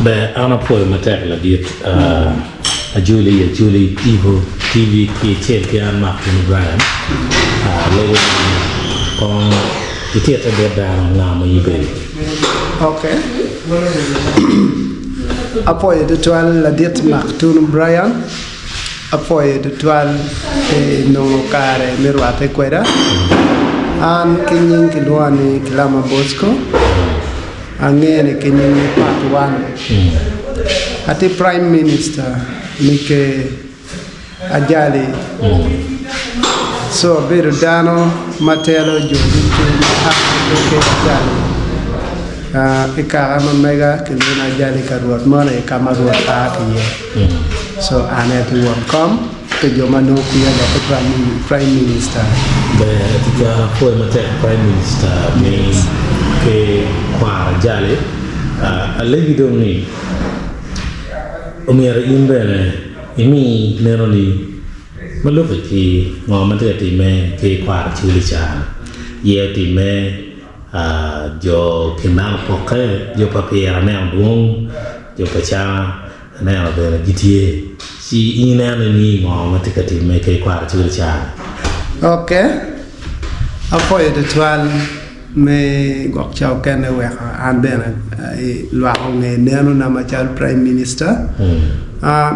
Beh, ana poi mater la diet Ajali Evo TV che cerchi a Martin Brian. Loro con i teatri da namo iberi. Okay. Poi de toile la diet Martin Brian. Poi de toile no care mirwate kwera. An kinyin kilwani kilama Bosco. Angene kinyin part 1. Ati Prime Minister Mike Ajali. So Berudano Matelo Jovichu Ajali. Ikama mega kiluna Ajali Rwot mona ikama Rwot akiye. So ane tu come to Jomano kuya la Prime Minister. Beh, tika foi mater Prime Minister ni ke kwa Ajali. Alegi doni Umir imbele imi neroni malupe ki ngomante ti me ke kwa chulicha ye ti me jo kinang poke jo papera ne duong jo pacha ne be gitie si ina ni ngomante ti me ke kwa chulicha. Okay. Apoy de toile me gok chao kene we an bena lwa nge nenu na machal Prime Minister.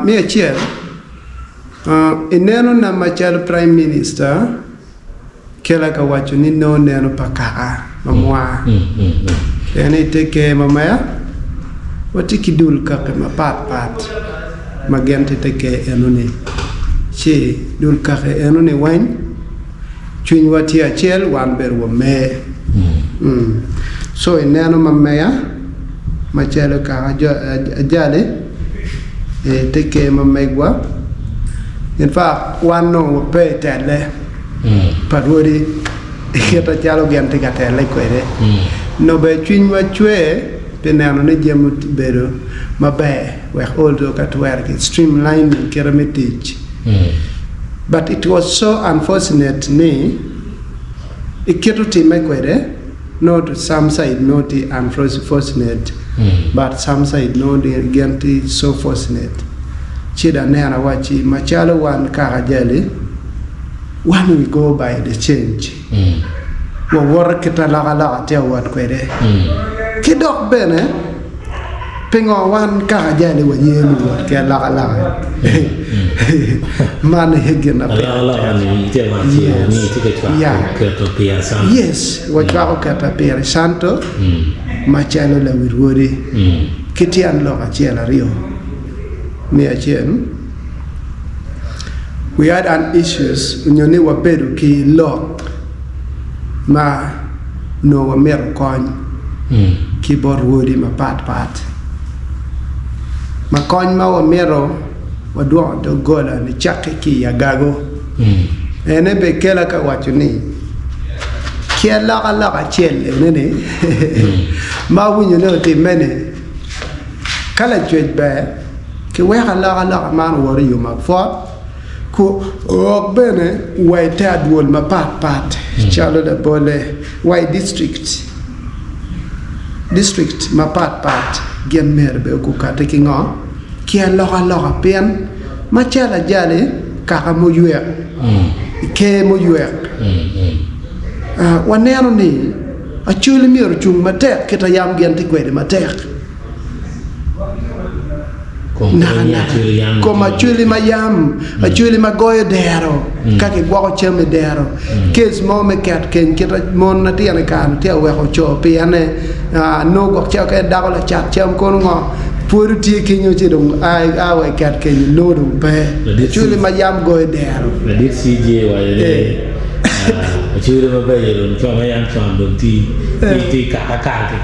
Me achel ineno na machal Prime Minister kela ka wacho ni no neno pakaka mamwa. Ene teke mamaya wati kidul ka ma pat magente teke enuni chi dul ka enuni wine chuny wati achel wan ber wo me. So ineno mamaya machalo ka Ajali teke mamegwa. In fact, one no pay tele parodi kita chalo gente ka tele kwere no be chuny wa chwe penano ne jemut bedo mabe we oldo ka twerk streamlining kerametich. But it was so unfortunate ni iketo time kwere not some side not unfortunate but some side not again so fortunate. Chida nera wachi machalo one ka Ajali one we go by the change. Wo work kita la te wat kwere kidok bene pingo one ka Ajali wa yelu wat ke la man hegen up Ni te wa ni te ke to pia san. Yes wa ka ka pia santo machalo la wirwori kitian lo achela rio. Me again, we had an issues when you were bedu ki law ma no wa mer coin ki bor wodi ma pat ma coin ma wa mero wa do do gola ni chake ki ya gago ene be kela ka wacho ni ki la ka chel ne ma winyo ne ti mene kala jwej ba ke we la man wori you ma fo ku ok bene we ta duol ma pat chalo da bole why district ma pat gen mer be ku ka te kingo ke la pen ma chala Ajali ka mo yue ke mo yue wanero ni achuli mi chung ma tek kita yam gen ti kwede ma tek Koma chuli mayam, a chuli magoyo dero, kaki guaco cheme dero. Kids mome cat can get a mon natiana can tell where Chope and no go check a double chat cham congo. Poor tea king you chidum, I cat can you know them pay. Chuli mayam go dero. The did CJ while a children of Bayer and from a young son tea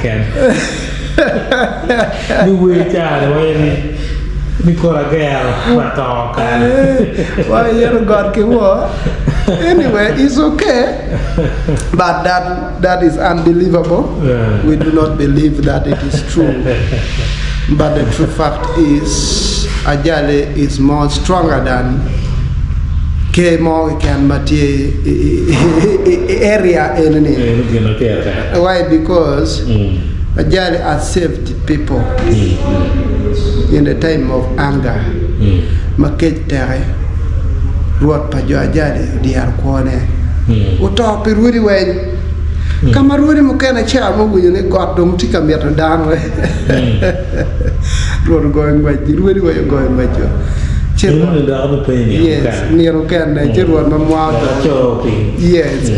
can. You wait out Nicola girl, Batoro. Why you got war? Anyway, it's okay. But that is unbelievable. Yeah. We do not believe that it is true. But the true fact is Ajali is more stronger than more can material area enemy. Why? Because Ajali has saved people. in the time of anger maket tere Rwot pa jo Ajali diar kone uto piruri wen kama ruori mo kana cha mo wuyo ne god dum tika meta dan we Rwot going back ruori we going back yes near can Rwot ma mo yes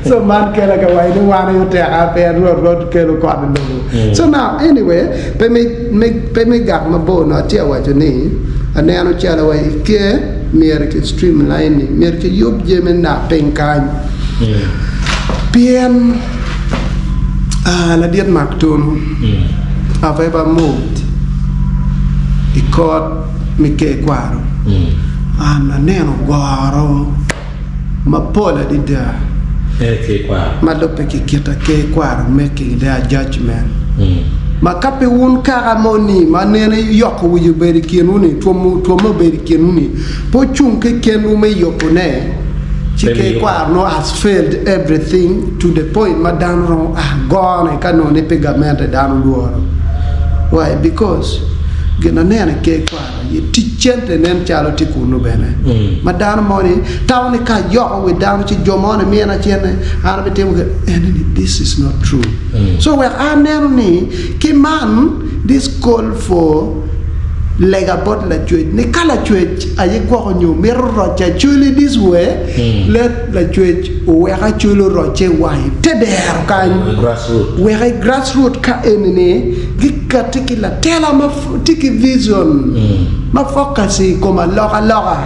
so man kela ka wai no wana yo te a pe Rwot kelo ko no so now anyway pe me gak ma bo no tia wa ni anano chala wai ke mer ke streamline mer ke yob jemen na penkan bien la diet maktun aveva moved ikot mi ke kwaro ana neno gwaro ma pola di da ke kwaro ma dope ki kita ke kwaro making their judgment ma kape won karamoni ma nene yoko wuju beri kenuni tomo beri kenuni po chung ke kenu me yoko ne chike kwa no has failed everything to the point madam ro gone kano ne pegamento down luoro why because gena nene ke kwa ye tichente nen chalo tikunu bene madam moni tawni ka yoko we down chi jomone mena chene arbe temu and this is not true so we are neni ki man this call for lega bot la chwe ne kala chwe aye ko nyu mirro cha chuli this way let la chwe we ha chulu roche wai teder kan grassroot ka enene gikatiki la tela ma tiki vision ma focus comme loga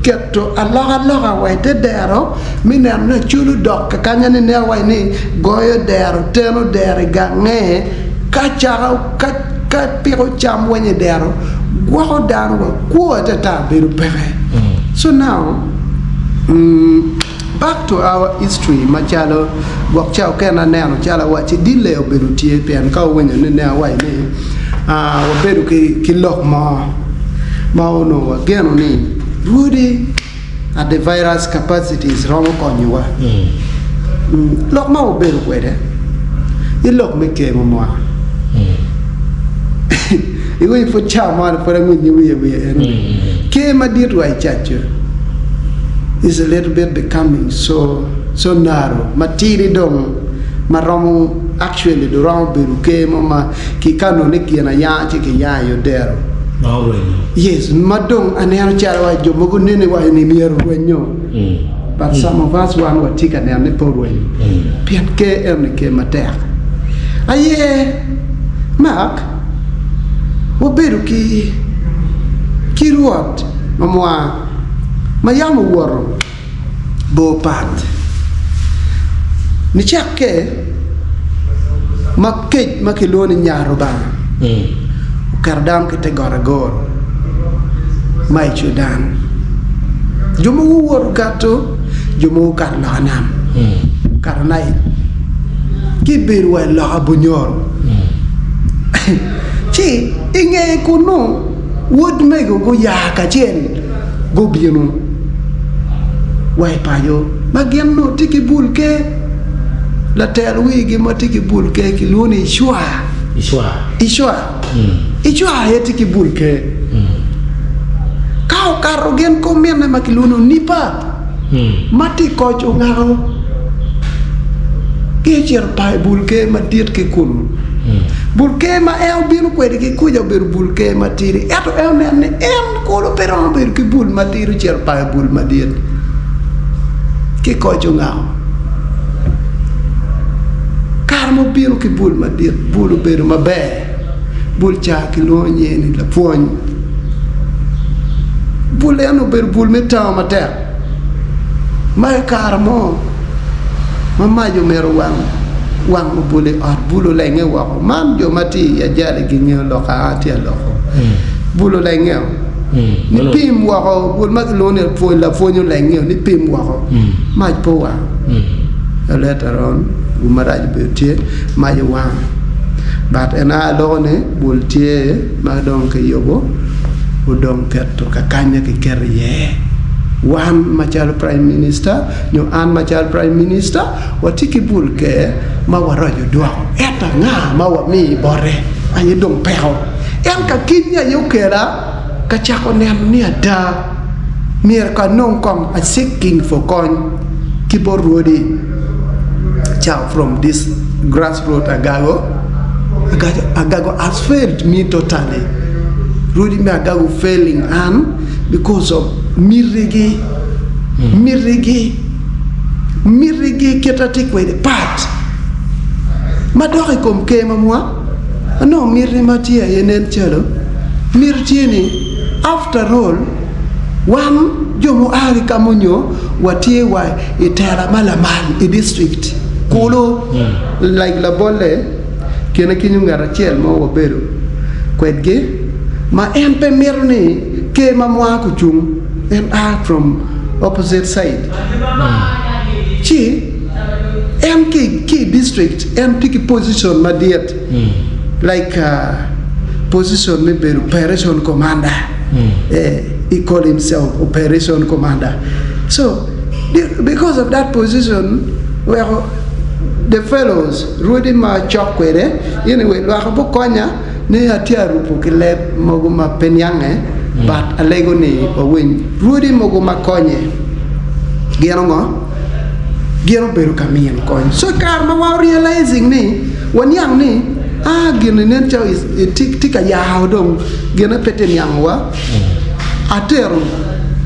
kettoaloga wai tedero minen na chulu dok kanya ne wai ni goyo dero teno dere gange kachara ka piro cham wanye dero gwo daro ko tata beru pere so now back to our history machalo wak chao kana neno chala wachi dile oberu tie pen ka wanye ne wai ni oberu ki lok ma ono again ni Rudy at the virus capacities wrong konyiwa lok ma oberu kwede ilok meke mo iwe fo chama for a good we came a dear white church is a little bit becoming so narrow matiri dong maromo actually the round beru came ma ki kano ne ki na ya chi ki ya yo dero yes madong anero chara wa jo mogo nene wa ni miero wenyo but some of us want what tika ne po wen pian ke en ke mater aye mark oberu ki Rwot mamwa mayamu woro bo pat ni chakke makke makiloni nyaro ba kardam kete goragor mai chudan jumu wor gato jumu karlanam karnai kibiru la Banyoro chi inge kuno would make go ya ka chen go bienu wai payo magem no tiki bulke la terwi gi mo tiki bulke ki luni ishwa he tiki bulke kau karogen ko mena makiluno nipa mati ko ngao ke cher pai bulke matit ki kun bulke ma el binu kwede ki kuja ber bulke matiri eto el ne en ko pero ber ki bul matiri cher pa bul madit ki ko ngao karmo binu ki bul madit bulu ber mabe bul cha ki lo nyeni la poñ bul eno ber bul meta mater ma karmo mamajo mero wang bule or bulu lenge wako man jo mati Ajali ginyo loka ati loko bulu lenge ni pim wako bul maglone fo la fonyo lenge ni pim wako maj po wa later on umaraj betie maj wang but ena lone bul tie ma donc yobo o donc to kakanya ki kerye wan machal prime minister nyo an machal prime minister watiki bulke ma warajo dwa eta nga ma wa mi bore ai dong peo en ka kinya yo kera ka cha ko nem ni ada mir ka non kom a seeking for coin keyboard roadie chow from this grassroots Agago has failed me totally. Rudy me Agago failing and because of mirigi ketatik with the part. Madori kom kema moi. No mirri matia yenen chelo. Mirtieni after all one jomo ari kamunyo watie wa itera malaman in district. Kulo like la bolle kena kinyu ngara chel mo wabero kwetge ma empe mirni ke mamwa kuchung and are from opposite side chi key district key position madiet like position maybe operation commander he called himself operation commander. So because of that position where the fellows Rudy ma chokwere anyway lo ko konya ne atia rupo kile moguma penyange but alego ni owin Rudy moguma konye gero beru kamien kon so karma wa realizing ni wanyang ni gene nen chaw is tika ya hodong gene peten yang wa ateru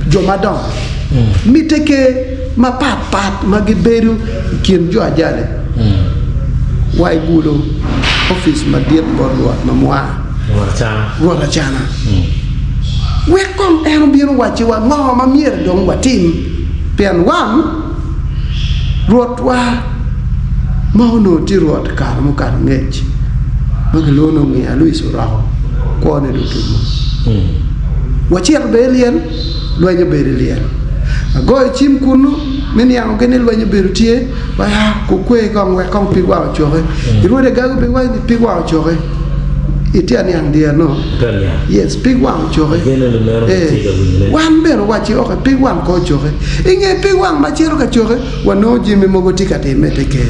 jomadon miteke mapat magiberu kin jo ajale why gudo office madiet borwa mamwa wala chana we kom en biru wachi wa ngo ma mier dong watim pen wan Rwot wa mauno ti Rwot kar mu kar ngech maglono ngi alui suraho ko ne dutumo wachi rebellion lonya berilian go chim kunu men yang gene lonya berutie ba ku kwe kong we kong pigwa choge irode gagu be wa pigwa choge itian yang dia no yes pigwa choge wan bero wachi o pigwa ko choge inge pigwa ma chero ka choge wano jimi mogotika te meteke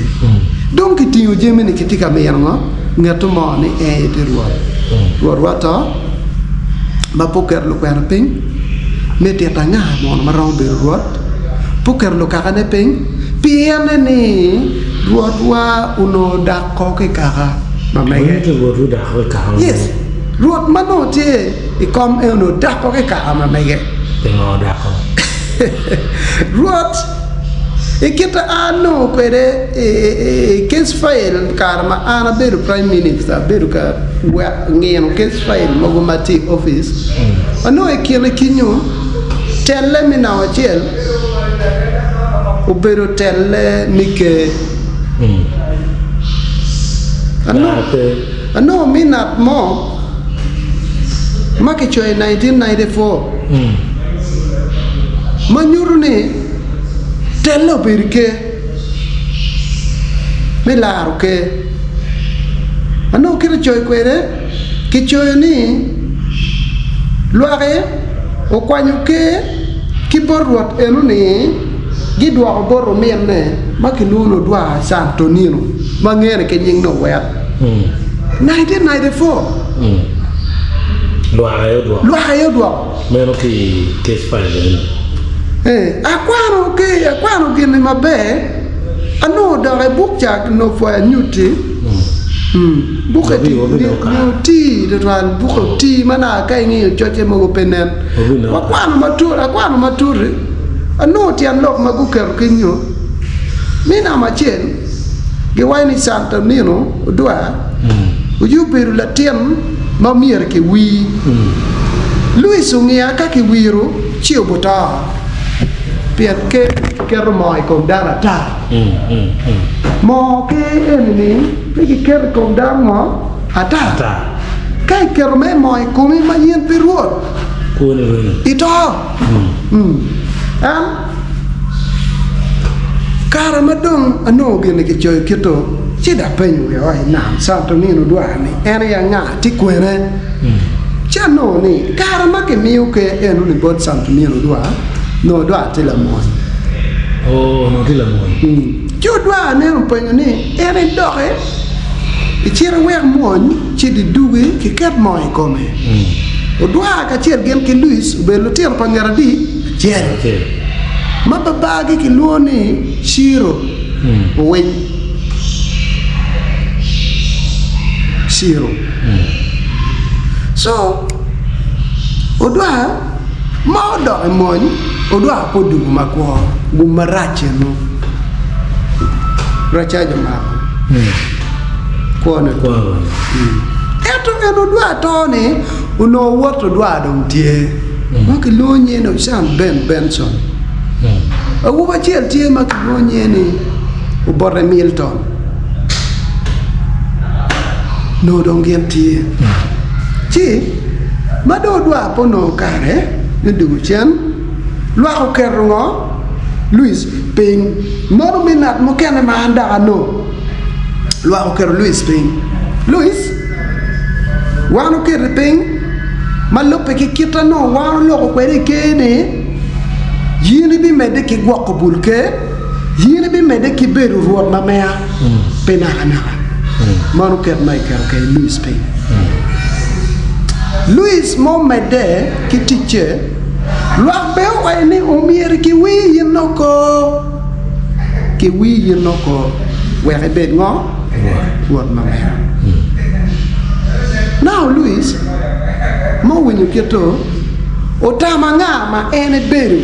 donc tiyo jimi ni kitika me yango ngato mo ni e de Rwot ba poker lu kwana ping meti tanga mo ma rong be Rwot poker lu ka ne ping piane ni Rwot wa uno da ko ke kara mamege yes Rwot mano te e kom e uno da ko ke kara mamege tengo da ko Rwot e kita ano kwere case file karma ana beru prime minister beru ka ngeno case file mogomati office ano e kile kinyo telle mina wachel ubero telle nike ano minat mo makicho 1994 manyurune tello perché me laro che ano che choy quere che choy ni luare o quanyo che ki borwat enu ni gi dwa borro menne ma ki nuno dwa santonino ma ngere che nying no wet 1994 luare dwa meno ki case file aquano che ne mabe ano da bukja no fo nyuti bukati nyuti de ran bukati mana kai ngi choche mo penen aquano matur ano ti an lok maguker kinyo mina machen ge wani santa nino dua uju peru la tiem mamier ke wi Luis ungia ka ki wiro chio bota pian ke romoy kom dana ta mo ke enni ki ker kom dana mo ata kai ker me moy komi ma yen pi Rwot ko ne ito kara madong ano gene ke choy kito chida penyu ya wai nam santo nino duani ene ya nga ti kwere chano ni kara ma ke miu ke enu ni bot santo nino dua no dua te la mo no te la mo jo dua ne un penyu ni ene dohe e chier wer mon chi di dugi ki ket moy come o dua ka chier gen ki Luis be lo tier pa ngara di chier ma babagi ki luoni shiro wen shiro so o dua ma do e mon o dua po du ma ko bu marache no racha jama ko ne ko eto eno dua to ne uno woto dua dom tie ma ke lonye no san benson awu ba chiel tie ma ke lonye ni u borre Milton no don gen tie chi ma do dua po no kare ne du chen lo ko kerungo Luis ping moro minat mo kene ma anda no lo ko ker Luis ping Luis wano kere ping malope ki kita no wano loko kwere kene yini bi mede ki gwako bulke yini bi mede ki beru Rwot mamea penaka naka mano ker mai ker Luis ping Luis mo mede ki tiche luak beo ni umiere ki wi yinoko were bed ngo Rwot mamea now Luis mo winyo kito otama nga ma ene beru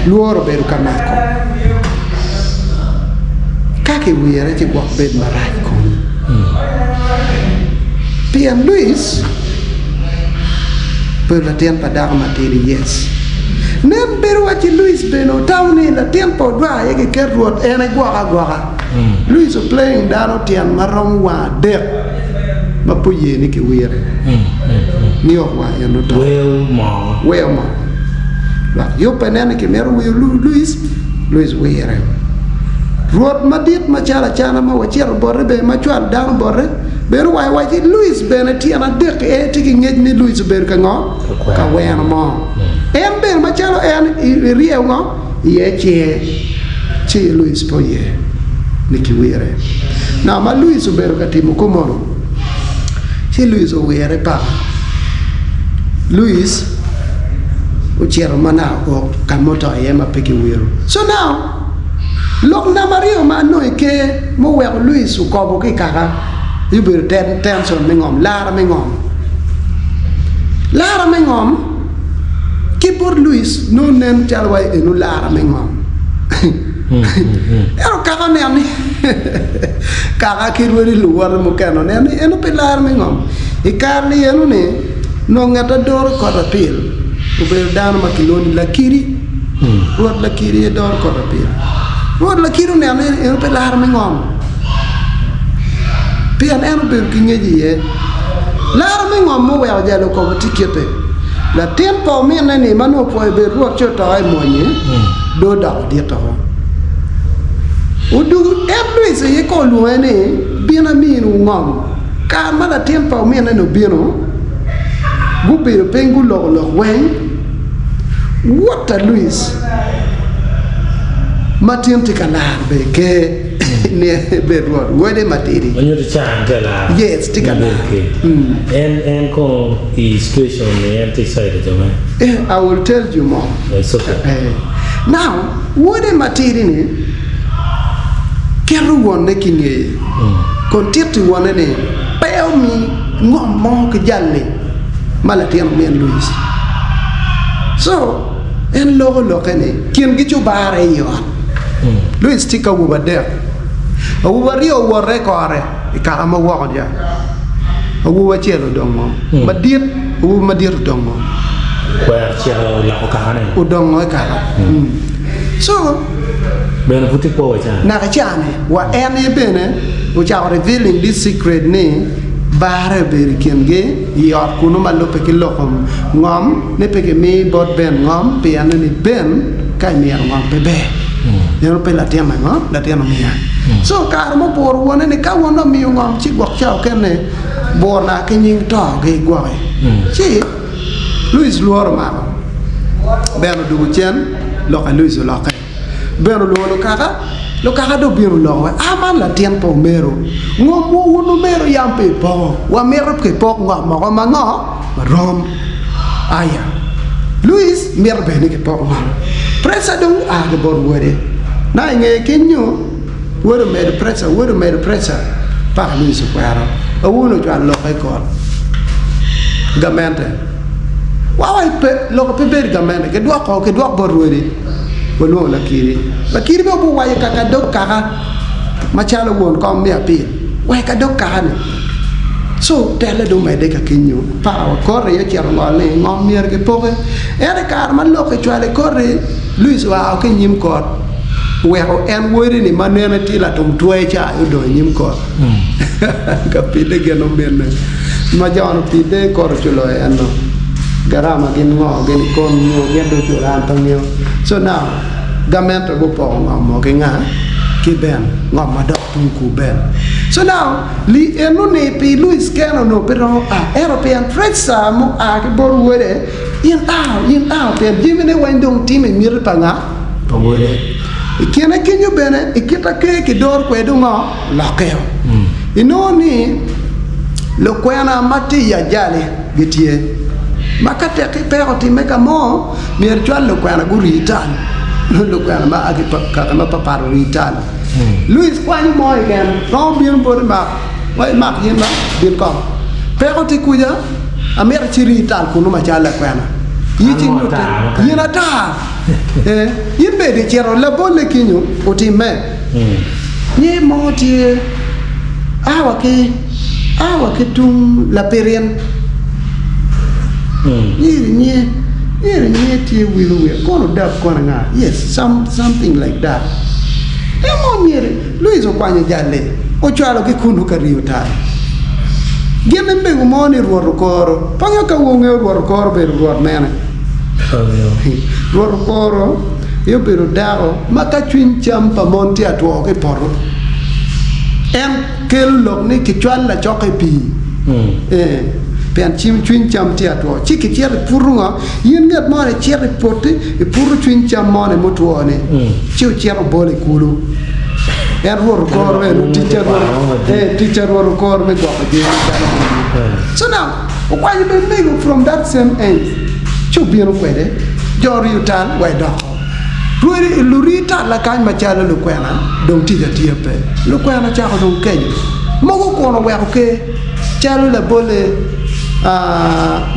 luoro beru kamako kake wiere ti gwak bed maraj ko pian Luis per la tien padak materi yes nem beru ati Luis beno tawni la tien po dwa yeke ker Rwot ene gwaka Luis playing dano tian marong wa dek ma po yeni ki wiere ni o wa ya no to well ma la yo penene ki meru wi Luis wiere Rwot madit ma chala chana ma wachier borre be ma chwal dano borre beru wa ti Luis bene tian dek e tiki ngej ni Luis ber ka ngo ka wen mo em ber ma chalo en rie ngo ye chi Luis po ye niki wiere na ma Luis obero katimo komoro si Luis o wiere pa Luis o chiero mana o kamoto ayema peki wiero so now lok na Mario ma no ke mo we Luis o kobo ki kaka iber tension mengom lara mengom ki por Luis no nen chalwai enu lara mengom ero kaka neni kaka kirweri luar mukano neni eno pilar mengom ikarni eno ne no ngata dor korapil ube dano makiloni lakiri Rwot lakiri dor korapil Rwot lakiri neni eno pilar mengom pian eno ber kingeji ye lar mengom mo wew jalo ko tikete la tempo mena ni mano po be Rwot chota ay monye do da dieto udu Luis ye ko luene bina minu ngom ka mala tempo mena no bino gubiro pengu lo wen what a Luis matin tikana be ke ne be Rwot wede matiri when you the chan gala yes tikana and ko the situation ne anti side jama I will tell you more it's okay now wede matiri ni keru wonne kinge kon tirti wonne ne pew mi ngom mo ke jalle mala tiam men Luis so en lo kene kin gi chu bare yo Luis tika wo bade o wo rio wo rekore ka ma wo ja o wo chelo dongo madir dongo kwa chelo la ko kana o dongo ka so ben puti po wacha na kachane wa ene bene o cha revealing this secret ni bare ber kenge yo kuno malope ki lokom ngom ne peke mi bot ben ngom pe ane ni ben kai mi ngom bebe yo pe la tiama ngom la tiama mi so kar mo por wona ne ka wona mi ngom chi gok chao kene bona ke nying to ge gwa chi Luis luoro ma beno dugu chen lo ka Luis lo ka beno lo kaka lo ka do biro lo aman la tiempo mero ngomo uno mero yampe po wa mero ke po ngo ma ngo rom aya Luis mer bene ke po ngo presa dong a de bor wore na nge kenyo wore mer presa pa Luis kwaro a uno jwa lo ke ko gamente wa pe lo ko pe ber gamente ke do bor wore Wano la kiri ba bu waye ka dok ka machala won kom mi api waye ka dok ka ne so tele do me de ka kinyo pa ko re ya ngole ngom mier ke poke ere kar man lo ke chwale ko re Luis wa ke nyim ko we ho en wori ni manena ti la tum tuwe cha do nyim ko ka pide ge no ben ma jawno pide ko ro chulo en no garama gin ngo gin kon ngo gedo churan tangyo so now gamento go po ngamo ke nga ki ben ngam ma do ku ben so now li eno ne pi Luis keno no pero European trade mo ke bor wore in out pe jimene wandong time mir panga to wore kena kenyo bene ikita ke dor ko edo ngo lokeo inoni lo kwena mati ya jale gitie makate ke pero ti meka mo mir chwal lo kwena guri tan lo kwena ma agi ka ma Baruli tan Luis kwani mo again no bien bor ma wai mak yin ma bien ko pero ti kuja amer chiri tan kuno ma chala kwena yiti note yina ta yin be de chero la bolle kinyo oti me ni mo ti awa ke tung la perien Nye ti wilu kono dap kono nga yes something like that emo nyere Luis okwanya jale o chwalo ke kunu ka riuta geme mbe umoni ruoro koro panga ka wonge ruoro koro be ruoro nene ruoro koro yo bero daro maka chwin champa monti atwo ke poro en kel lok ni ke chwala choke pi pen chim chwin cham ti atwo chiki tiere purunga yin ngat mo ne tiere pote e puru chwin cham mo ne motwo ne chiu tiere bole kulu er ruoro koro e teacher ruoro koro me go so now why you been make from that same end chu biro kwede jor yutan why do Ruori lurita la kan machala lu kwena dong ti pe lu kwena cha ko dong kenyo mogo kono we ko ke chalo la bole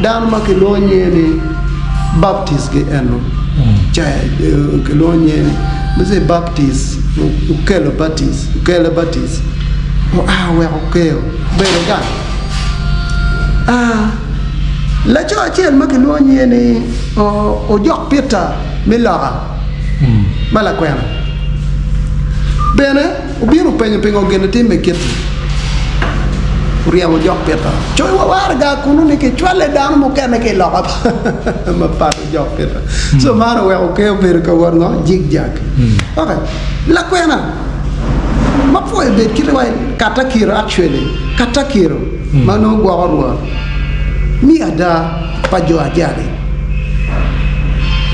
dan ma ke lonye ni baptist ge eno cha ke lonye mze baptist ukelo baptist o we ko ke bele ga la cho achel ma ke lonye ni o jok Peter Milara mala kwena bene ubiru pengo gene time ketu uriamo jok peta choi warga kunu ne ke chwale dan mo kene ke loka ma pa jok peta so maro we okay ber ka warno jigjag okay la kwena ma foi bet kitwa katakiro actually katakiro mano gwarwa mi ada pajo Ajali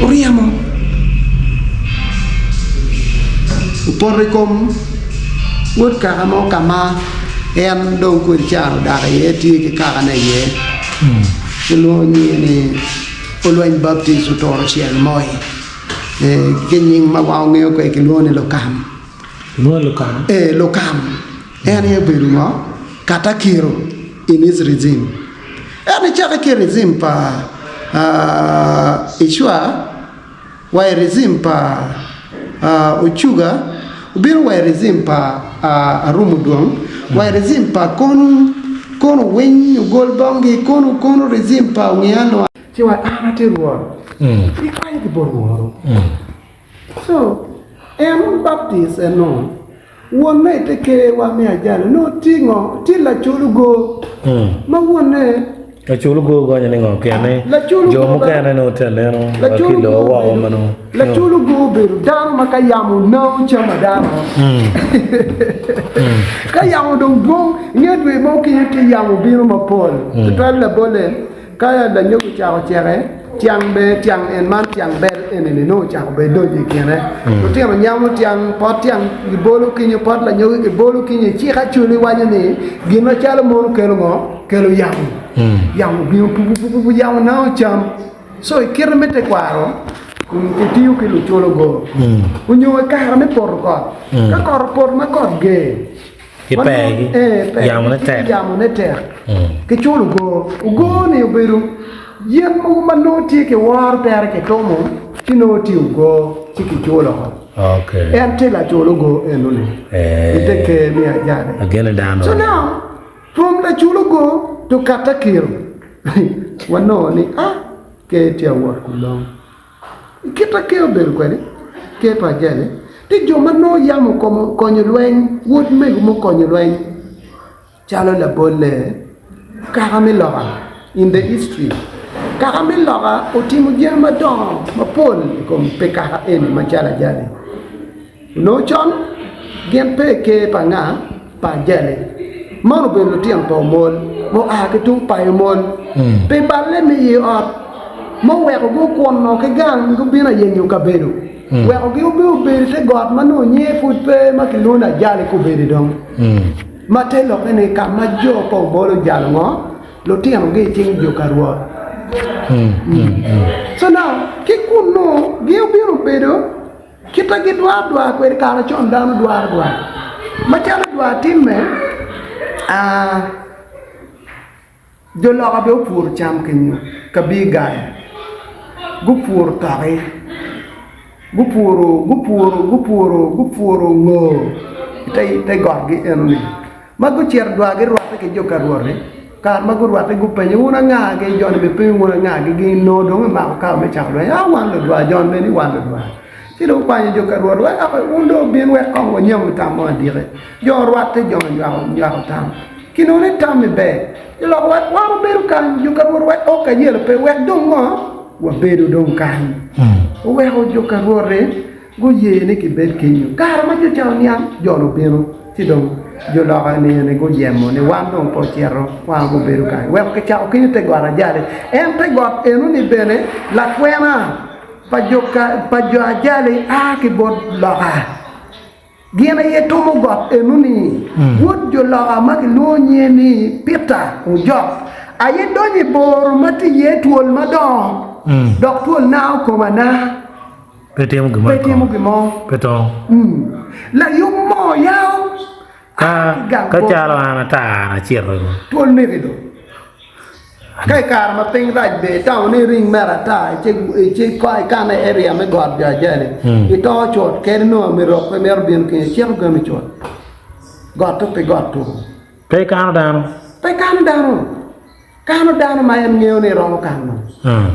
uriamo Uporikom would Karamo Kama and don't good child that I take a carana ye. The Loni Oloin Baptist Utorsi and Moi Gening Mawang Loni Locam. No Locam. Locam. And a Biruma Katakiro in his regime. And a Charaki regime pa Ishua, why regime pa Uchuga. Ubiru wa rezimpa arumuduang wa rezimpa kono wen golbangi kono rezimpa ngiano chiwa anate ruoro ikai di boruoro so Baptist no wone teke wa me Ajali no tingo tila chulugo ma wone la chulugo go nyane ngo kene jo mo kene no tele no la kilo wa o mano la chulugo beru dan makayamu no chama dano kayamu dong dong nyedwe mo kiyete yamu biru mapol to la bole kaya da nyogu chao chere tiang be tiang en man tiang bel en no cha be do ji kene to tiang nyam tiang pot tiang gi bolu ki ni pot la nyu gi bolu ki ni chi kha chuli wa ni gi no cha lo mo ke lo ngo ke lo yam yam bi pu yam na cham so ikir mete kwaro ku tiu ki lu cholo go ku nyu ka me por ko ka kor por ma kor ge ki pe yam na te ke cholo go ne beru yen mo mano ti ke war ter ke tomo ti no ti go ti ki cholo okay en te la cholo go enuni ite ke mi ajade again down so now from la cholo go to katakir wano ni ke ti war kulong kita ke ber kwani ke pa jale ti jo mano yamo ko konyo lwen wot me mo konyo lwen chalo la bolle karamelo in the history karamelo otimu jema don ma pol kom pekara en ma chala jale no chon gen pe ke panga pa jale mano be lo tiam to mol mo ke tung pa mol pe balle mi yo mo we go kon no ke gang go bina yenyu ka bedo we go be te god mano nye fut pe ma ke luna jale ko be dong ma te lo ne ka ma jo po bolo jalo ngo lo tiam ge ting jo ka Rwot so now ke kuno ge biro bedo kita ge dua ko ka la chon dan dua ma chala dua timme jo lo ka be pur cham kenyu ka bi gaay gupur tare gupuro ngo te god gi enuni mago cer dua ge Rwot ke jo ka Rwot ka mago Rwot gu penye una nga ge jon be pe una nga ge no do ma ka me cha lo wan lo dua jon me ni wan lo dua ti do pa jo ka Rwot wa undo bien we ko nyam ta mo dire jo Rwot te jo ya tam kino ne tam be lo wa be ru kan jo ka Rwot o ka yelo pe we do ngo wa bedo dong kan we ho jo ka Rwot go ye ne ki bed kenyu kar ma jo cha nyam jo no beno ti dong jo la ne go yemo ne wan dong po chiero wa go bedo kan we ka cha o te gwara jale en te got enu ni bene la kwena pa jo ajale ki bod la gena ye to mo got enu ni wod jo la ma ki lo nye ni pita o jo aye do ni bor mati ye tuol madon dok tuol now ko mana Petemu gimo la yo mo yao ka chalo ana ta na chiro tuol ne do kai kar ma ping raj be taw ni ring mera ta che kai kana area me god ja jale ito chot ker no mi ro pe mer bien ke chiro ga mi chot god to pe kana dano ma en ngeo ne ro kano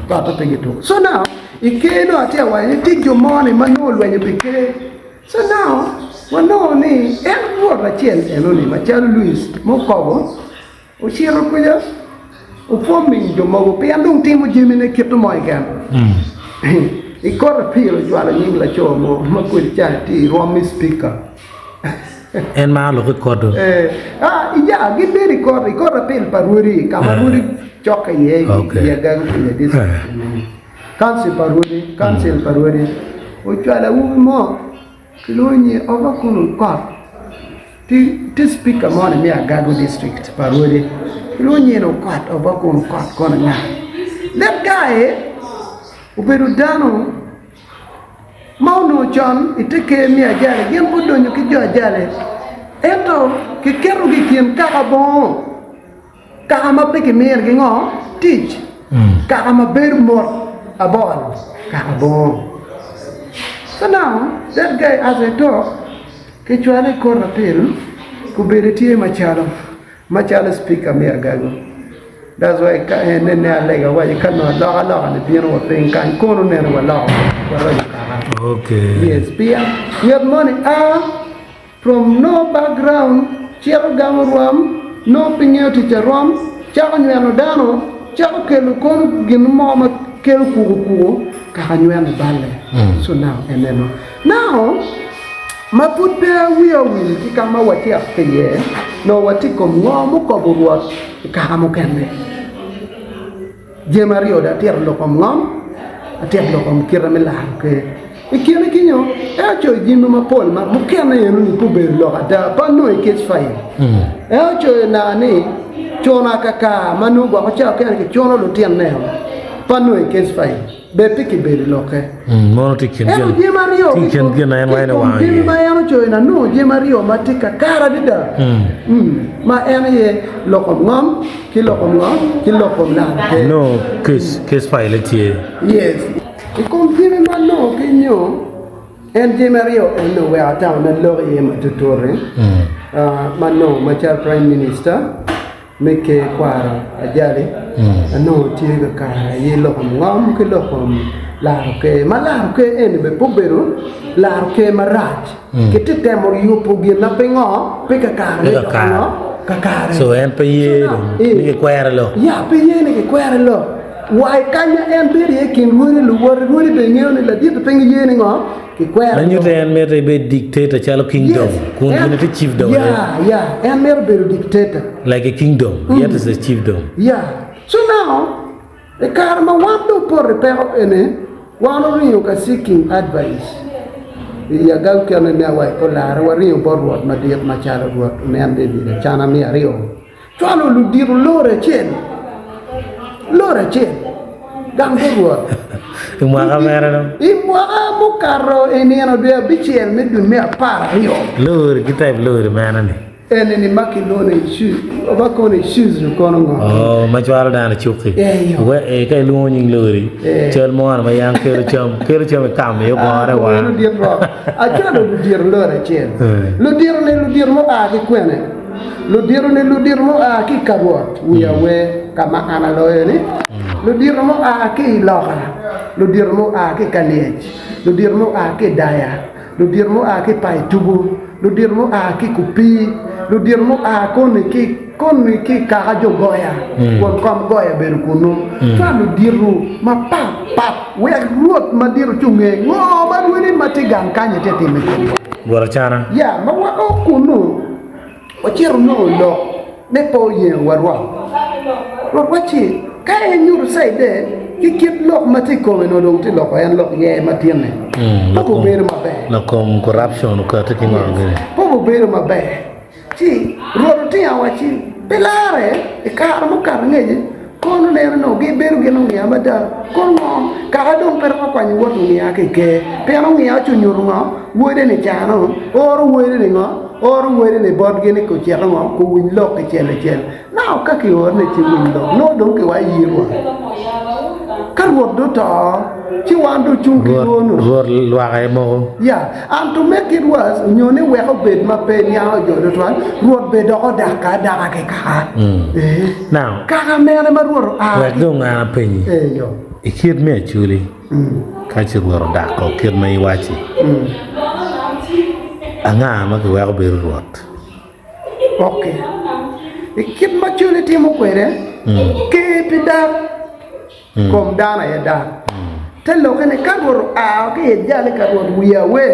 god to pe gitu so now ikeno atia wa ti jo mone manol wa ni pike so now wano ni en Rwot la chel enoni ma chalo Luis mo ko o chiro ko ya o fomi jo mo pe andung timo jimi ne keto mo ikan I kor pilo jo ala nyingla cho mo ma ko cha ti romi speaker en ma lo ko do ija gi be record pil paruri kamaruri choka ye ya gang ya dis council paruri o chala mo kilonye ovakunu kot ti speaker mo ne Agago district paruri kilonye no kot ovakunu kot kona nga that guy uberu dano mauno John iteke mi ajale gen bodonyo ki jo ajale eto ki keru gi kien kaka bon kaka mapeke mer gi ngo teach kaka maber mor abon kaka bon so now that guy as I talk ke chwale korna pil kubere tie machalo speaker mi Agago that's why ne alega wa kano la ne bien wa pen kan kono ne wa la okay yes pia your money from no background chero gamrom no pinyo to charom charo nyano dano charo kelu kon gin mama kelu kuku ka nyano balle so now ma put be will ki kama wati afeye no wati kom ngo mo ko Rwot ka mo kende Gimario da tier lo kom ngom tier lo kom kiramela ke ikene kinyo cho jimbo ma pol ma mukena yenu ni pube lo da pa no ikes fai cho na ni chona kaka manu go cha ke chono lo tien ne pa no ikes fai be piki be lo ke mono tiken gen na ene wa ye ma yano cho na no Gimario matika kara dida ma ene ye lo kom ngom ki lo kom la no kes fai le tie yes ikom tiene mano kinyo en Gimario en no we ata na lo ye matutore mano macha prime minister meke kwara Ajali no tiega kara ye lo ngam ke lo la ke mala ke en be pobero la ke marat ke te temo yu pogi na pengo pe ka kara so en pe ye ni kwara lo ya pe ye ni kwara lo why kanya en beri kin wuri lu wuri be ngeo ni la dit pengi yeni ngo ki kwera nanyu en mere be dictator chalo kingdom kun ni the chiefdom yeah en mere be dictator like a kingdom yet is a chiefdom so now the karma wando por repero ene wano rio ka seeking advice ya gaw kana ne way ko la rio por Rwot ma diet ma chala Rwot ne ande di chana mi rio chalo lu diru lore chen Gang Rwot. Imwa kamera no. Imwa mukaro eni ano dia bichel medun me apara yo. Lur kita lur mana ni. Eni ni makilone shoes. Obakone shoes no kono ngo. Oh, majwal dana chuki. We kai lu nying luri. Chel mo na yang kero chom kam yo gore wa. Lu dir ro. Acha lu dir lore chen. Lu dir mo a ki kwene. Lu dir mo a ki Rwot. We kama ana loyeni. Lu dir mo a ki lokala. Lu dir mo a ki Kanech. Lu dir mo a ki Daya. Lu dir mo a ki Paitubu. Lu dir mo a ki Kupi. Lu dir mo a koni ki karajo goya. Kon kom goya beru kunu. Fa lu diru ma pap we Rwot ma diru chunge. Ngo ba wini matigang kanya tete me. Gorachana. Ya ma wa kunu. Wachiru no lo ne po ye warwa. Rwot wachi kaya nyuru saide kikit lok mati ko no do ti lok yan lok ye matiene po bere mabe la kom corruption ko ta kinga po bere mabe ti Rwot ti awachi pelare e ka mo kar ngeje kono ne no ge beru ge no ya mada kono ka do per ko kwani wotu ni ake ke pe no ya chu nyuru ngo wode ni chano oru wode ni ngo oru wede ne bod gene ko chero ngo ko win lok ke chele now ka ki or ne chi win lok no do ke wa yirwa ka Rwot do to chi wan do chung ki no Rwot lwa ga mo and to make it worse nyone we ko bed ma pe nya jo do twan Rwot be do da ka ke ka now ka mere ma Rwot we do nga penyi yo ikir me chuli ka chi Rwot da ko kir me wachi anga ma ko wa be Rwot okay ikip ma chuli ti mo kwere ke pida kom dana ya da tello kene kabur a ke jale kabur wiya we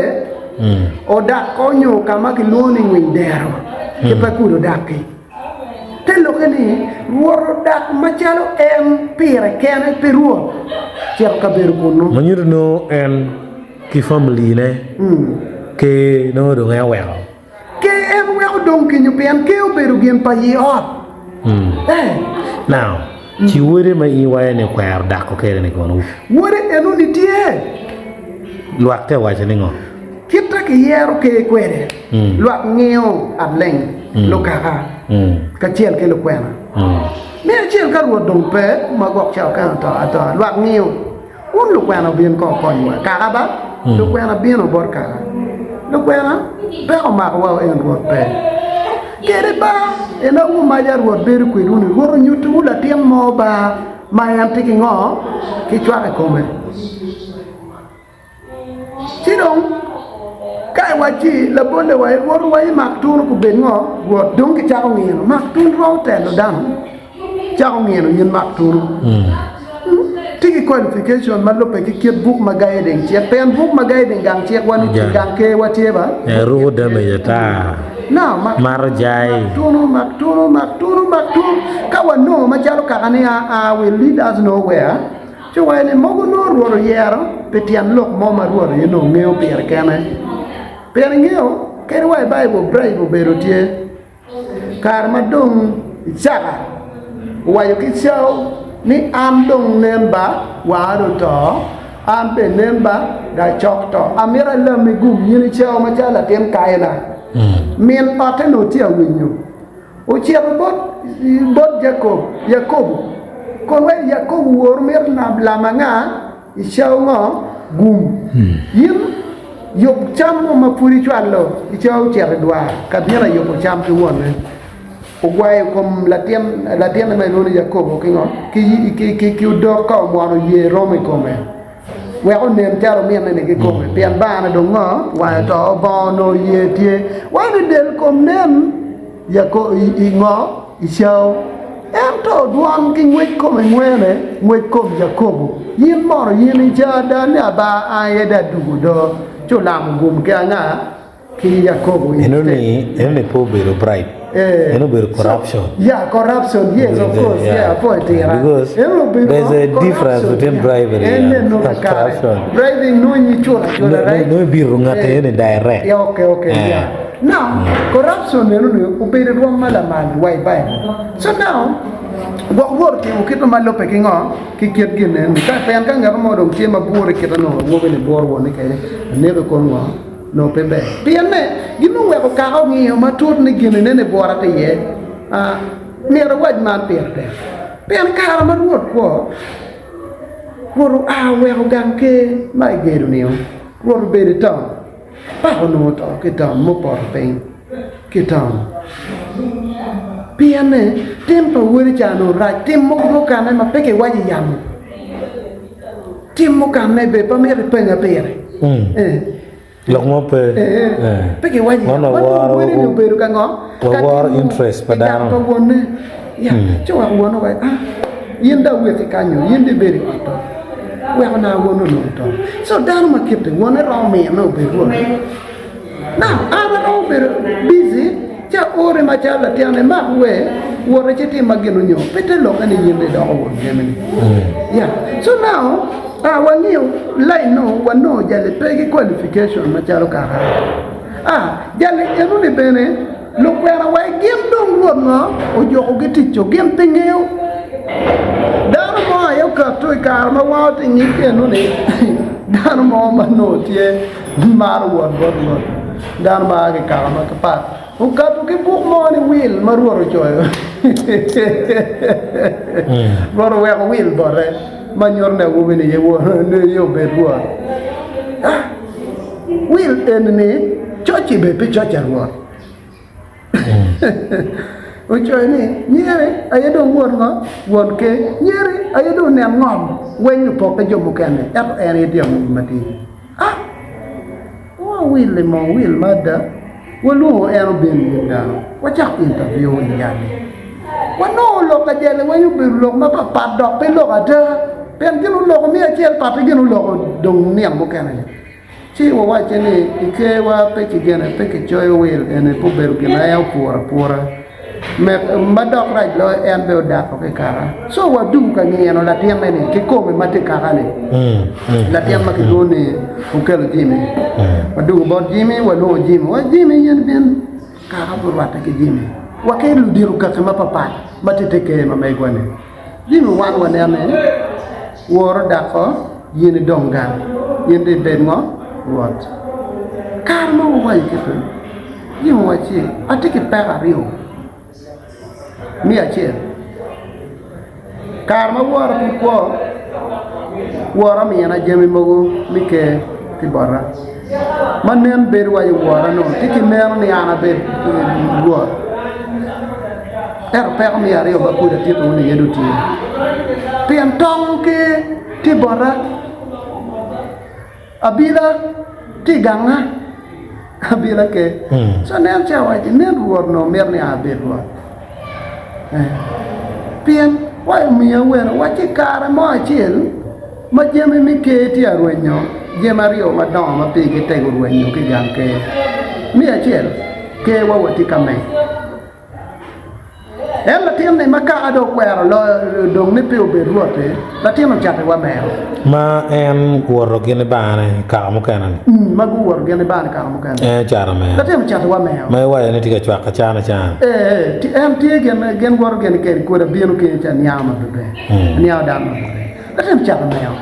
o da konyo kama ki loni windero ke pa kudo daki tello kene wor da machalo pire kene peruo cer kaberu kono manyuru no en ki family ne ke no do nga wew ke wew don ki nyupen ke oberu gen pa yi ot now ci wore ma i waye ne kwar da ko kere ne kono wore enu ni tie luakte waje ni ngo kita ke yero ke kwere luak ngeo adleng lo kaka ka chiel ke lo kwena me chiel ka Rwot dong pe ma gok chao ka to luak ngeo un lo kwena bien ko konwa ka ba lo kwena bien o bor ka lo kwena be o ma wa en Rwot pe kere ba ena u ma jar Rwot beru ku duni woro nyutu la tiem mo ba ma yam tiki ngo ki chwa ko me sidong kai wachi la bonde wa woro wa mak tun ku ben ngo Rwot dong ki cha ngino mak tun ro te lo dam cha ngino nyin mak tun tiki qualification ma lo pe ki ket book ma gaye den che pen book ma gaye den gang che wani gang ke wati ba ru de me ta now marjai tunu mak ka our no Majalo Kakania will lead us nowhere. So when a mogono or yero, petian look mama roar, you know, meal peer can I? Peringio, can I Bible brave berotier? Karmadung, Saka. Why you can show ni amdung nemba, wado to. Am pe nemba da chokto amira la mi gum yini chao ma chala tem kaila min pateno tia winyu o chia bot Jacob kon we Jacob wor mer na la manga I chao ngo gum yim yok cham ma puri chwalo I chao chia dwa kabira yok cham tu won o gwai kom la tiem na no Jacob ki ngo ki do ka mo no ye rome come well, name tell me and they come. Pian Bana don't know why at all born or ye. Why did they come name? Yako Ingo, Ishow. And told one king wait coming when wait come Jacobo. Ye more yin each other, never I had that do do. Cholam gum gana, King Jacobo. Any poor bit of bribe. Corruption. Yeah, corruption. Yes, of course. Yeah, because there's a difference between bribery and corruption. Bribing no you right? No be wrong at any direct. Yeah, okay. Yeah. Now, corruption you obey the one malaman white Bible. So now, what work you keep my lope king on, kick it again and can get more of Jim Abur Kitano, woman in Bor one, never con one. No pebe. Piane, you know where Kao me or my tour again in any board at the year. Near a white man peer there. Pian Karaman what war? What where Ganke, my gate new. What be the town? Papa no talk it down, more pain. Get down. Piane, Timper Williano, right? Tim Mokan and a picky white yam. Tim Mokan maybe, but maybe pen a beer. Long more Picky white war interest, but I don't yeah, so I want away. Yinda with the canyon, Yindi very good. Well, now one no. So Dharma kept it one around me and no big one. Now I'm all very busy. Just order my child at the map where what I get him again on you. Better look and you made all Germany. Yeah. So now. When you like no jelly peggy qualification, Macharo Kara. Jelly, every penny, look where away, give don't go, or you get it, you give thing you. Down more, you got to a karma, what in you can only. Down more, my note, yeah, Maru, what, down by the karma, kapat. Who got to keep money wheel, Maru joy. Run away a wheel, but. Banyoro na woman ye wo yo bedwa will enemy church be church arwa o choini nyere ayedo won ke nyere ayedo ne ngom wenyu poke jomo kene ap ene dia mati will mada wolu ero ben da wachak interview yani wano lo ka jele wenyu be lo ma pa dok pe lo ada pen ginu logo mi achel papa ginu logo dong niam mo kana chi wo wa chene ike wa pe ki gene pe ki choy wel ene po beru gina ya pura me madok raj lo en be da ko ke kara so wa du ka ni no la tiam ne ki ko me mate kara ne la tiam ma ki do ne ko kel jimi wa du bo jimi wa no jimi yen ben kara bur wa ta ki jimi wa ke lu diru ka ma papa mate te ke ma mai gwane jimi wan ne war dako yini dongan yindi bengo Rwot karma wa yiketo yimu wachi atiki pega rio mi achi karma war ko wara mi na jemi mogo mike tibara manen ber wa wara no tiki mer ni ana ber Rwot pega mi ario ba ku da tito ni yeduti pian tong ke tibara abila tiganga abila ke so nem chawa ti nem Rwot no mer ni abelwa pian wa mi awena wa ti kara mo achil ma jeme mi ke ti arwenyo jemario ma don ma pe ke te arwenyo ke gang ke mi achil ke wa ti kame la tiam ne maka ado kwero lo dong ne pe oberuote la tiam chate wa meo ma en woro gene bane ka mo kanan ma gu wor gene bane ka mo kan chara me la tiam chate wa meo mai wa ne tiga chwa ka chana chan ti em ti gen wor gen ke ko da bienu ke chan nyama be nyaw dam la tiam chate meo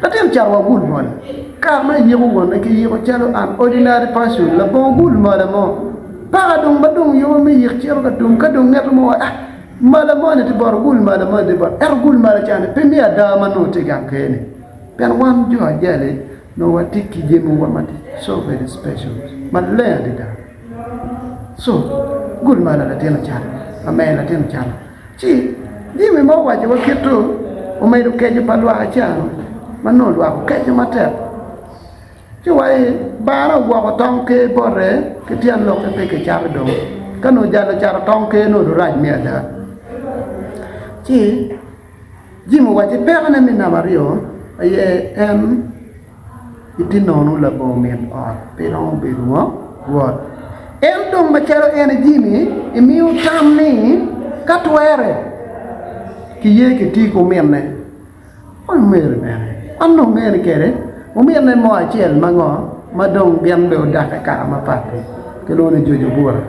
la tiam chate wa gul mon ka ma yego won ke yego chalo an ordinary person la bo gul mo la mo para dong badong yo mi yek ci ka dong ngat mo mala mo ne ti bor gul mala mo de bor gul mala chane pe mi ada ma no te gan kene pen wan jo ajale no wati ki jemu wa mati so very special man le de da so gul mala la tena chane amela tena chane ci di me mo wa je wa keto o mai do keje palwa chano man no lwa keje mate ci way bara go tong ke borre ke tian lo ke ke char do kanu jalo char tong ke no do raj mi ada ci jimu waji pera na min na mario ye itino no la bo men o pero be ruo Rwot dong ma chero jimi e miu tam ni katwere ki ye ke ti ko men ne on mer ne anno mer kere o mi ne mo achiel mango madong biam be odak ka ma pate ke lo ne jojo bura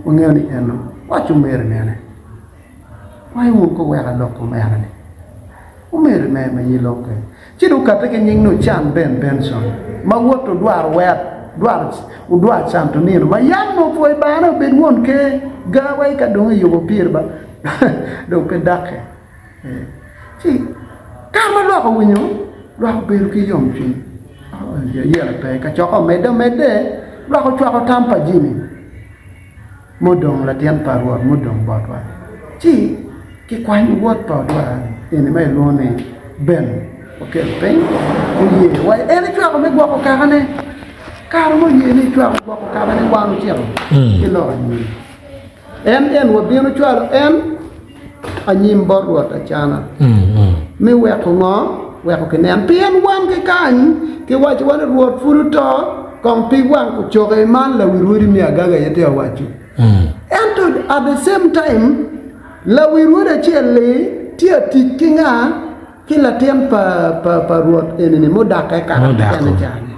o ngeo ni eno wa chu mer ne wai mu ko wa lo ko mer ne o mer me ma yi lo ke chi du ka te ke nying no chan benson ma woto dwar wet dwar chan to ni ma yam no foi ba na ben won ke ga wai ka dong yo pir ba do ke dak chi ka ma lo ko winyo lo ko ber ki yom chi ya pe ka choko mede la ko choko tampa jini modong la tian parwa modong Batwa chi ki kwani wot to dwa ene mai lo ne ben okay pen o ye wa ene choko me gwa ko ka ne ka mo ye ne choko gwa ko ka ne wa no chero ki lo ni en wo bi no cholo en anyim borwa ta chana mi we ko ngo we ko ken pien wan ke kan ke wachi wan Rwot furuto kong pi wan ko choge man la wiruri mi agaga yete wachi and at the same time la wiruri chele tia tikinga kila tempa pa Rwot enene modaka ka kana chane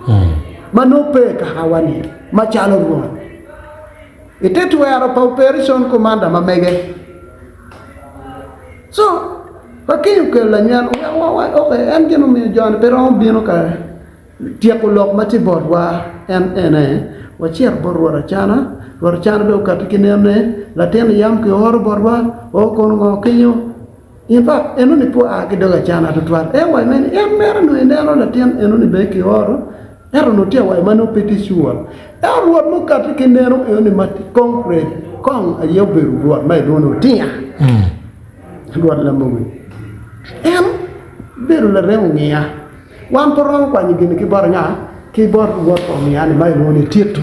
manope ka hawani machalo Rwot itetu ya operation commander mamege so pakiyo ke la nyan wa okay en genu mi jon pero bino ka tia ko lok mati borwa en wa chier borwa chana do ka tikinene la ten yam ke hor borwa o kon go kinyo in fact eno ni po a ke do chana to twar wa men mer no endero la ten eno ni be ke hor ero no tia wa mano peti sure Rwot mo ka tikinero eno ni mati concrete kong ayo beru Rwot mai do no tia Rwot la mo beru la reungia wan porong kwa ni gini ki bor Rwot ko mi ani mai lo ni titu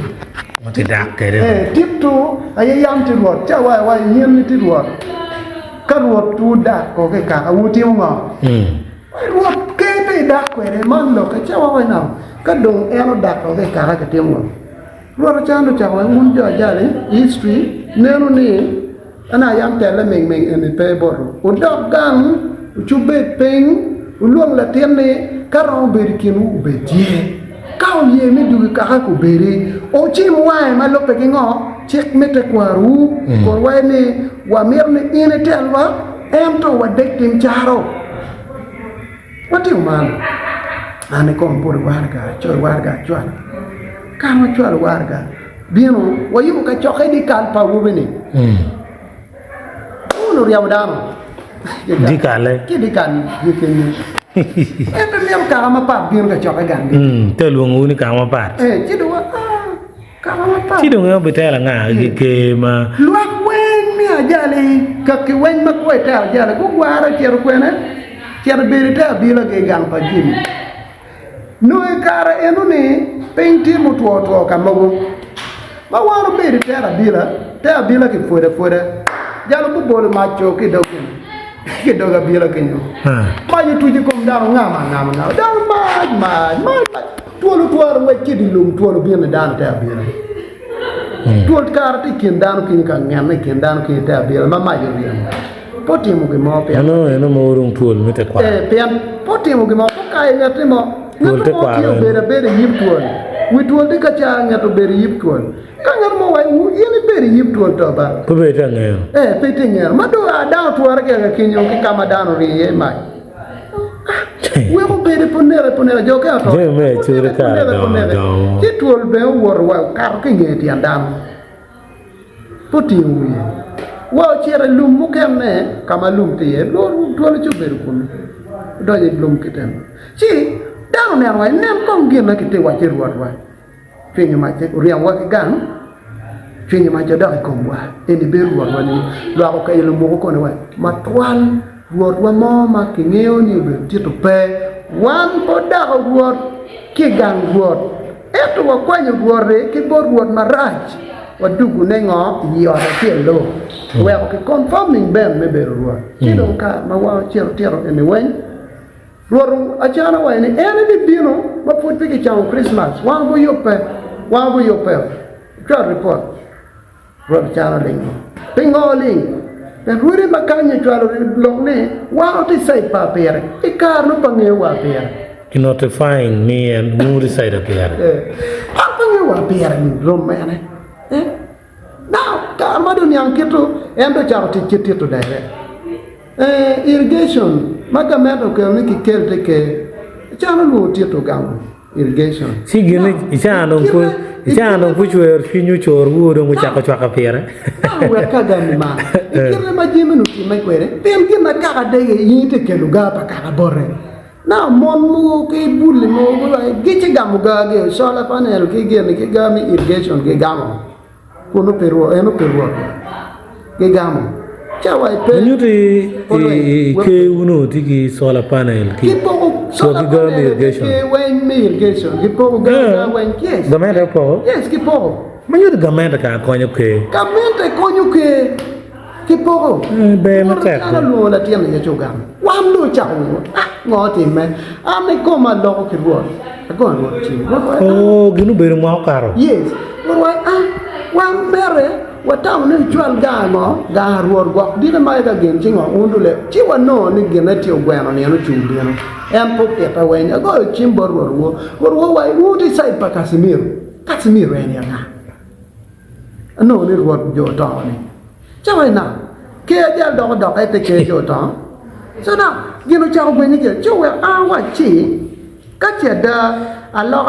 mo ti dak kere titu ay yam ti Rwot cha wa yin ni ti Rwot ka Rwot tu dak ko ke ka u ti ngo Rwot ke te dak ko re man lo ka cha wa na ka dong eno dak ko ke ka ti ngo Rwot cha no cha wa mun jo jale history nenu ni ana yam tele meng en pe bor o dog gang chubet peng uluang la tiene karong berikinu betie kau ye mi du ka ko bere o chim wa ma lo pe ngo chek mete kwaru ko wa ni wa mir ni ine telwa em to wa dek tim charo wati man ane ko por warga chwan kama chwal warga bieno wa yu ka choke di kan pa wubini uno riamdano dikale ki dikan dikeni pe mem ka ma pa bieno ka choke gan te luongo ni ka ma pa ci do ka ma pa ci do yo betela nga ke ma luak wen mi ajali ka ki wen ma ko ta ajali ko wara cer kwene cer berita bila ke gan pa jini no e kara enu ni penti mutuo ka mago ma waro berita bila ki fore jalo bu bol ma cho ki do ki do ga bila ke nyo ma ni tuji kom da ngama da ma tuolo we ki di lum tuolo bi na dan ta bila tuol kar ti kindan kin ka ngam kindan kin ta bi ma ma yo riam poti mo ge mo pe no mo rum tuol mete kwa pian poti mo ge mo ka ngati mo tuol te kwa bere yip tuol wi tuol de ka cha ngato bere yip tuol ka ngar mo wa yene bere yip tuol to ba ko be ta ngel pe te ngel ma do da tuor ge ga kinyo ki kama dano ri ye mai we ko bere ponere jo ka to je me chure ka do ti tuol be wor wa ka ke ngeti andam poti wi wa chere lum mu kemme kama lum te ye lo tuol chu bere kun do je lum kiten ci dano ne wa nem ko ngena kite wa ci ruat wa fenyo ma te riam wa gan fenyo ma jada ko wa eni be ruat wa ni lo ko kay lo mo ko ne wa ma twal ruat wa mo ma ki ngeo ni be ti to pe wan po da ruat ki gan ruat eto wa kwa ni ruat ki bo ruat maraj wa dugu ne ngo yo da ti lo wa ko confirming ben me be ruat ti do ka ma wa chero tero eni wen Rwot Acana wa ni ene di bino ma puti ki chang Christmas wan bo yope try report Rwot Acana lingo pingo ling dan ruri makanya chwalo blog ne wa ti sai pa pere e kar no pange wa pere notifying me and who decided pere pange wa pere ni romane now ka ma do nyam kito endo charo ti kito dai irrigation magamento ke mi ki kelte ke chano lu tieto gam irrigation si gene chano pu chwer finyu chor wuro mu chaka chaka pere we ka gam ma ikire ma jimenu ti mai kwere tem gi ma ka de yite ke lu ga pa ka borre na mon mu ke bulle mo gi ci gam ga ge solar panel ki gene ki gam irrigation ge gam kono pero ge gam Chawai pe. Nyuti ke uno tiki solar panel ki. So ki go irrigation. Ki wen irrigation. Ki po go wen yes. Gamenta po. Yes, ki po. Manyuti gamenta ka konyo ke. Gamenta konyo ke. Ki po. Be matek. Ana lo la tiam ya chogam. Wam lo chawo. Ngoti me. Ame ko ma lo ki ro. Ko ro chi. Oh, ginu be mo karo. Yes. Wam bere watang ne chwal ga ruor go dina mai ga gen tingo undule chi wano ni gena ti ogweno ne no chumbi no em po ke pa wen go chimbo ruor wa udi sai pa kasimiro en ya no ni ruor jo to ni chawai na ke ja do ka te ke jo to so na gino cha ogwen ke jo wa wa chi ka che da alo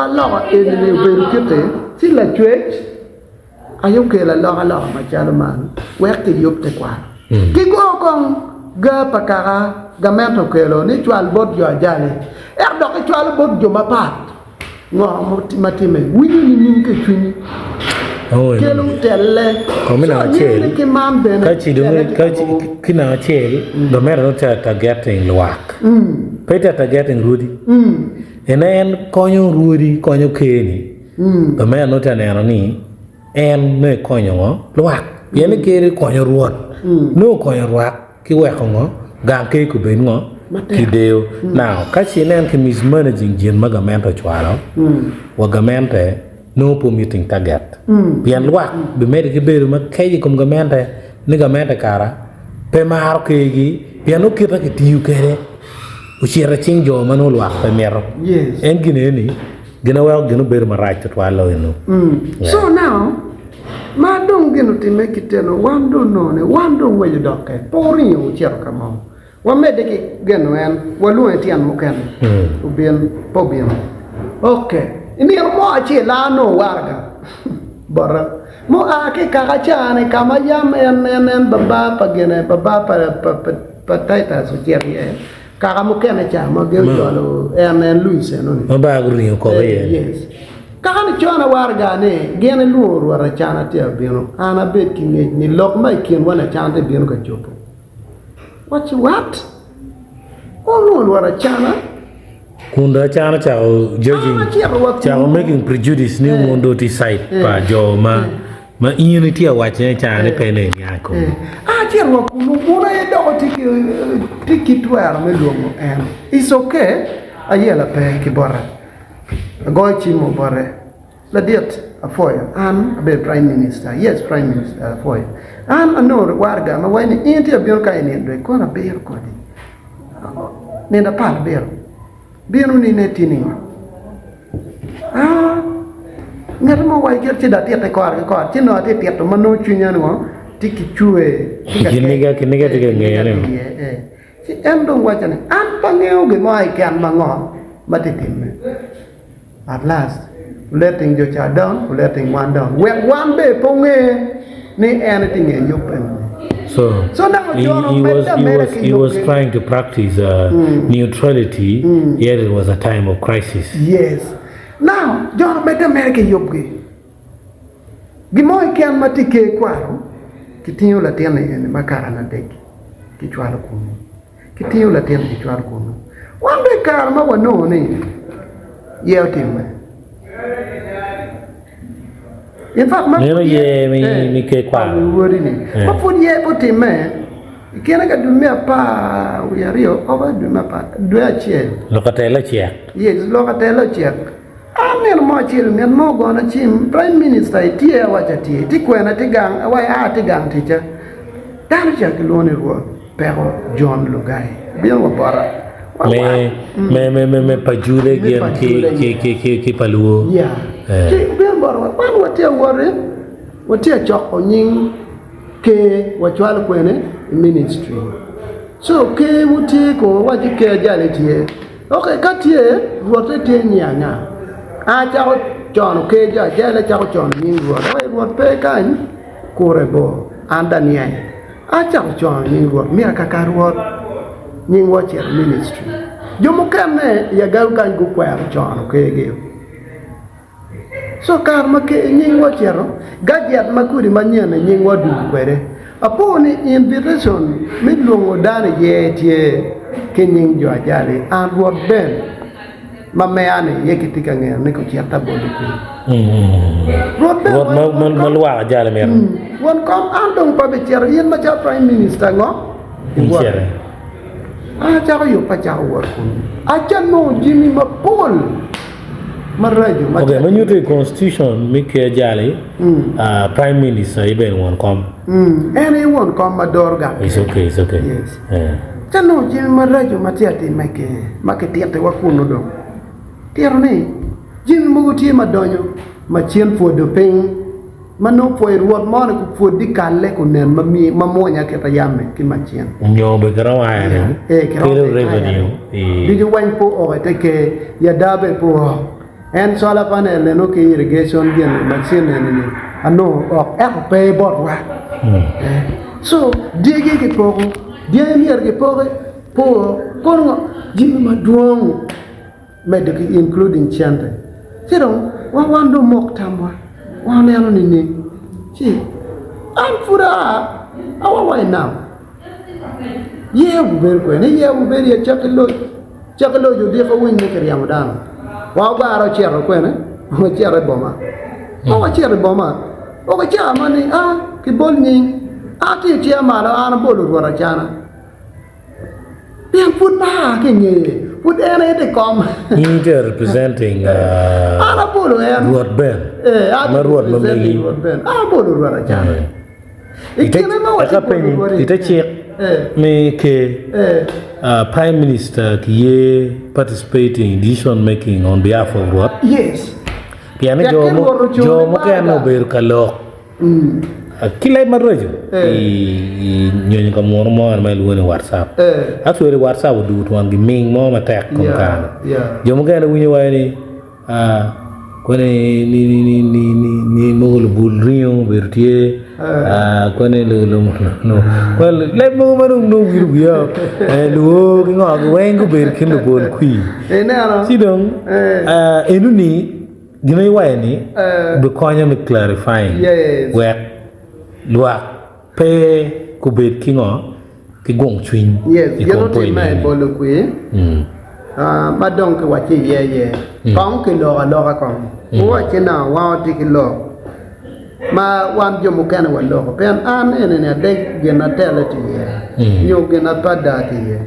en ni be kite ti la chwech ayo ke la ma chalo man wek ti yup te kwa ki go kong ga pakara ga mento ke lo ni chwal bot jo ajali do ke chwal bot jo mapat ngo matime wini ni nim ke chuni ke lo telle ko mina chel ka chi do ka chi kina chel do mero no ta getting luak peta ta getting rudi en konyo rudi konyo keni do mero no ta nero ni en ne konyo ngo luak yene kere konyo ruot no konyo ruak ki we ko ngo ga ke ku ben ngo ki deo now ka chi nen ki mismanaging jin magamento chwalo wa gamente no permitting target bien luak be med ki beru ma kay kum gamente ni gamente kara pe mar ke gi bien no kita ki tiu kere u chira ching jo mano luak pe mero yes en gine ni gina wel gina beru ma right to walo no so now ma dong gino ti make it no wando no ne wando we doke pori u chero kamo wa mede ki geno en walu etian mo ken u bien po bien okay ini mo achi la no warga bora mo a ke kagachane kama yam en baba pagene baba pa taita so tieri kaga mo ken cha mo ge jolo en Luis no ni baba guri ko yes kaga ni chona warga ne gene luor wara chana te bino ana bet ki ni lok mai kin wana chante bino ka chopo what oh no wara chana kunda chana chao judging chao making prejudice ni mondo ti side pa jo ma unity a wache chana pene ya ko chero kunu una do tiki twar me luongo en is okay ayela pe ki bora gochi mo bore la diet afoya an be prime minister yes prime minister afoya an anor warga ma wani inti abion ka ini do ko na ber ko di ne da pal ber bienu ni ne tini ngar mo wai ger ci da te ko ci no te to mano chunya no tiki chue kiniga tiga ngere ci endo wachane an pangeo ge mai kan mango matitim at last letting your child down letting one down when one day ponge ni anything in your so now he was trying to practice neutrality yet it was a time of crisis. Yes. Now John better America yobge gimoy kan matike kwaro kitinyo la tena ni makara na deki kichwala kuno kitinyo la tena kichwala kuno wambe karma wano ni yeotimme in fact mi ke kwa ma pun ye potimme kena ka dumia pa uyario oba dumia pa dua chie lokatela chia yes lokatela chia amen mo chil men mo gona chim prime minister tie wacha tie tikwena tigang wa tigang ticha dan cha kilone ro pero John Lugai bien wa bara me pajule gem ki paluo ya bien bara pan watia wore watia chok onyin ke wachwal kwene ministry so ke wuti ko waji ke Ajali tie okay katie wote tie nyanga a chao chon ke ja Ajali chao chon nyin Rwot pe kan korebo andania a chao chon nyin Rwot mi aka Rwot nyin watch ministry jomo kane ya gal kan go kwa chon ke ge so kar ma ke nyin watch gadget makuri manyane nyin wadu kwere upon invitation midlongo dane ye tie kenying jo Ajali and Rwot ben mameane yekitika ngere ne ko ciata bodu ko Rwot malwa Ajali mer won kom andong pa be cer yen ma cha prime minister ngo chere cha ko yo pa cha wor ko acha no jimi ma pol marajo ma okay when you do constitution make Ajali prime minister even one come anyone come madorga it's okay yes cha no jimi marajo matiati make tiate wa kuno do tiero ni jimi mo tie madonyo ma chien fodo ping mano po Rwot mo ko fodi kalle ko nen ma monya ke tayame ki machien nyobe garawa kilo revenue did wan po o te ke ya dabe po en solar panel no ke irrigation gen machine ni ano o pe bot wa so digi ke po dia mier ke po ko jimi maduong medic including chante sirong wa do mok tamwa wa lelo ni si am fura awa wai now ye uber ko ne ye uber ye chakelo jo de ko win ne kariya mudan wa ba ro chero ko ne o chero boma o chero boma o ga chama ni ki bol ni ti ma la an bolu ro chana bien put ba ke nye put ene de kom he representing Rwot ben Rwot ben bolu ro chana ita check me ke prime minister ki ye participating in decision making on behalf of Rwot yes piano jo mo ke no ber kalok kilay marojo nyonyo ka mor ma luone WhatsApp actually WhatsApp du to wangi ming mo ma tek kon kan jo mo gane winyo wani ko ni mo bul rio bertie ko ne lo no well le mo no wiru ya lo ngo wengu ber kin bol kui si dong enuni gimay wani be konya me clarifying where lua pe kubet kingo ki gong twin yes you know my bolo kui ma donc wachi ye kong ki lo kong wachi na wa ti ki lo ma wan jo mo kana wa lo pen an ene de gena telati ye yo gena padati ye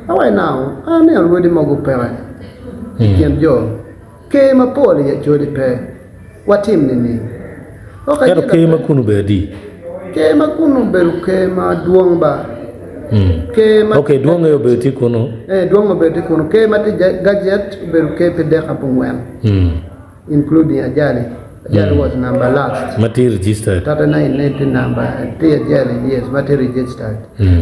awai now an already mo go pere ken jo ke ma pole ye jodi pe watim ni Kero kema kunu bedi. Kema kunu bel kema duong ba. Kema Okay, duong yo beti kunu. Duong beti kunu kema ti gadget bel kepe de kapungwen. Including Ajali. Ajali was number last. Mati registered. Tata 19 number. Ti Ajali yes, mati registered.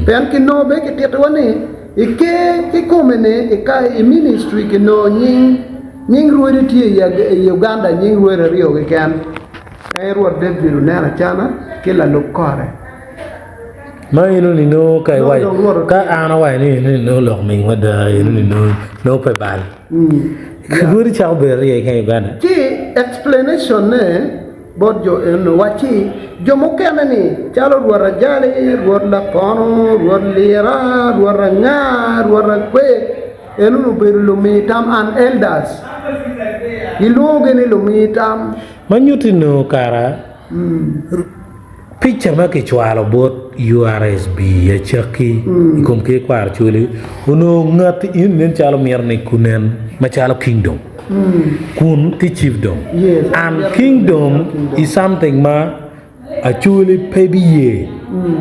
Pen ki no be ki tiet wani ike ki komene ika ministry ki no nying ruwede ti Uganda nying ruwede rio ki ken. Rwot de biru nera chana kila lokore. Ma ino ni no kai wai ka ana wai ni no lok ming wada ino ni no pe bal. Kuri chao beri ai kai Uganda. Ki explanation ne bodjo eno wachi jo mokene ni chalo ruara jale ruar la pono ruar lira ruar nga ruar kwe eno no beru lumitam and elders. Iluge ni lumitam Manyuti kara picture ma ke chwalo bot URSB ya chaki ikom ke kwar chuli uno ngat in nen chalo mierne kunen ma chalo kingdom kun ti chiefdom and kingdom is something ma actually pebiye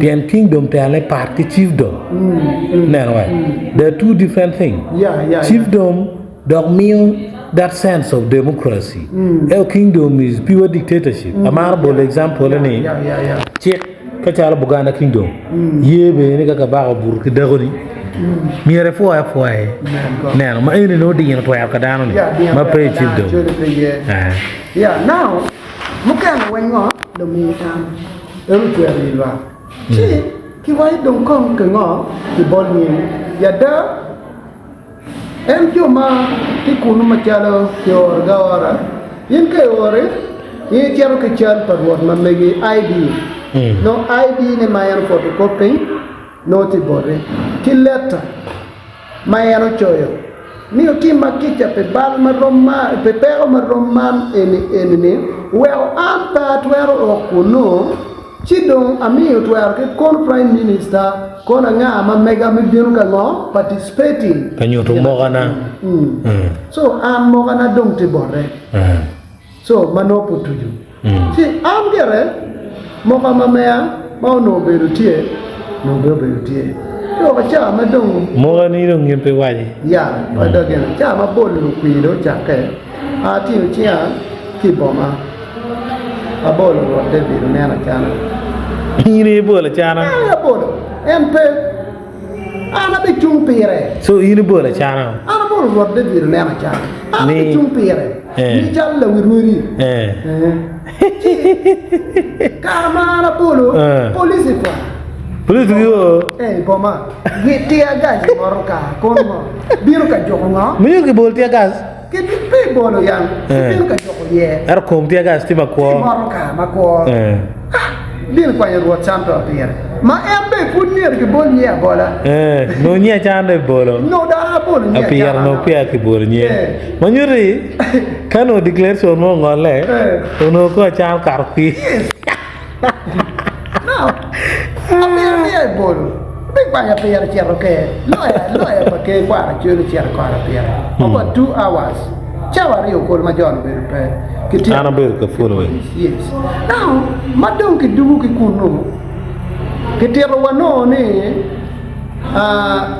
then kingdom tale party chiefdom there are two different things chiefdom dog meal that sense of democracy. Our kingdom is pure dictatorship. A marble example ni. Check kachala Buganda kingdom. Ye be ni kakabaga burki dagoni. Miere foya. Nano ma ini no di to ya kadano ni. Ma pay chiefdom. Yeah, now mukana wengo do mi tam. Eru kweri lwa. Ki wai dong kong ke ngo ki bol ni. Ya da ma ti kunu machalo yor gawara yin ke ore ye chero ke chan parwot ma megi ID no ID ne mayan photocopy no ti bore ki letter mayan choyo ni o ki makicha pe bal ma roma pe pero ma roman eni well ampa twero okuno chidong ami utwer ke kon prime minister kona nga ma mega mi biru ka ngo participating kanyoto mogana so am mogana dong ti bore so manopo tuju si am gere moga mamea ma no beru tie yo cha ma dong mogani dong yempe waji ya pada gere cha ma bolu kwiro cha ke a ti chia ki boma a bolu ro de biru nena chana ini bola chana ya bolu MP ana be chumpire so ini bola chana ana bolu ro de biru nena chana ana be chumpire ni jalla wiruri kama na bolu police fa police yo boma tia gas moroka kono biru ka jokonga mi ke bol tia gas ke pe bolo yang biru ka joko ye ar kom tia gas ti makwo moroka makwo din kwa Rwot champion apere ma embe punir ke bol nya bola no nya chande bolo no da bolo nya apere no pia ke bolo nya manyuri kano declare so no ngole no ko cham karpi no apere bolo big kwa apere chero ke loya pa ke kwa chero kwa apere over 2 hours chawari ko ma jon be pe ana ber ka follow yes now madong ki dugu ki kuno kitero wano ni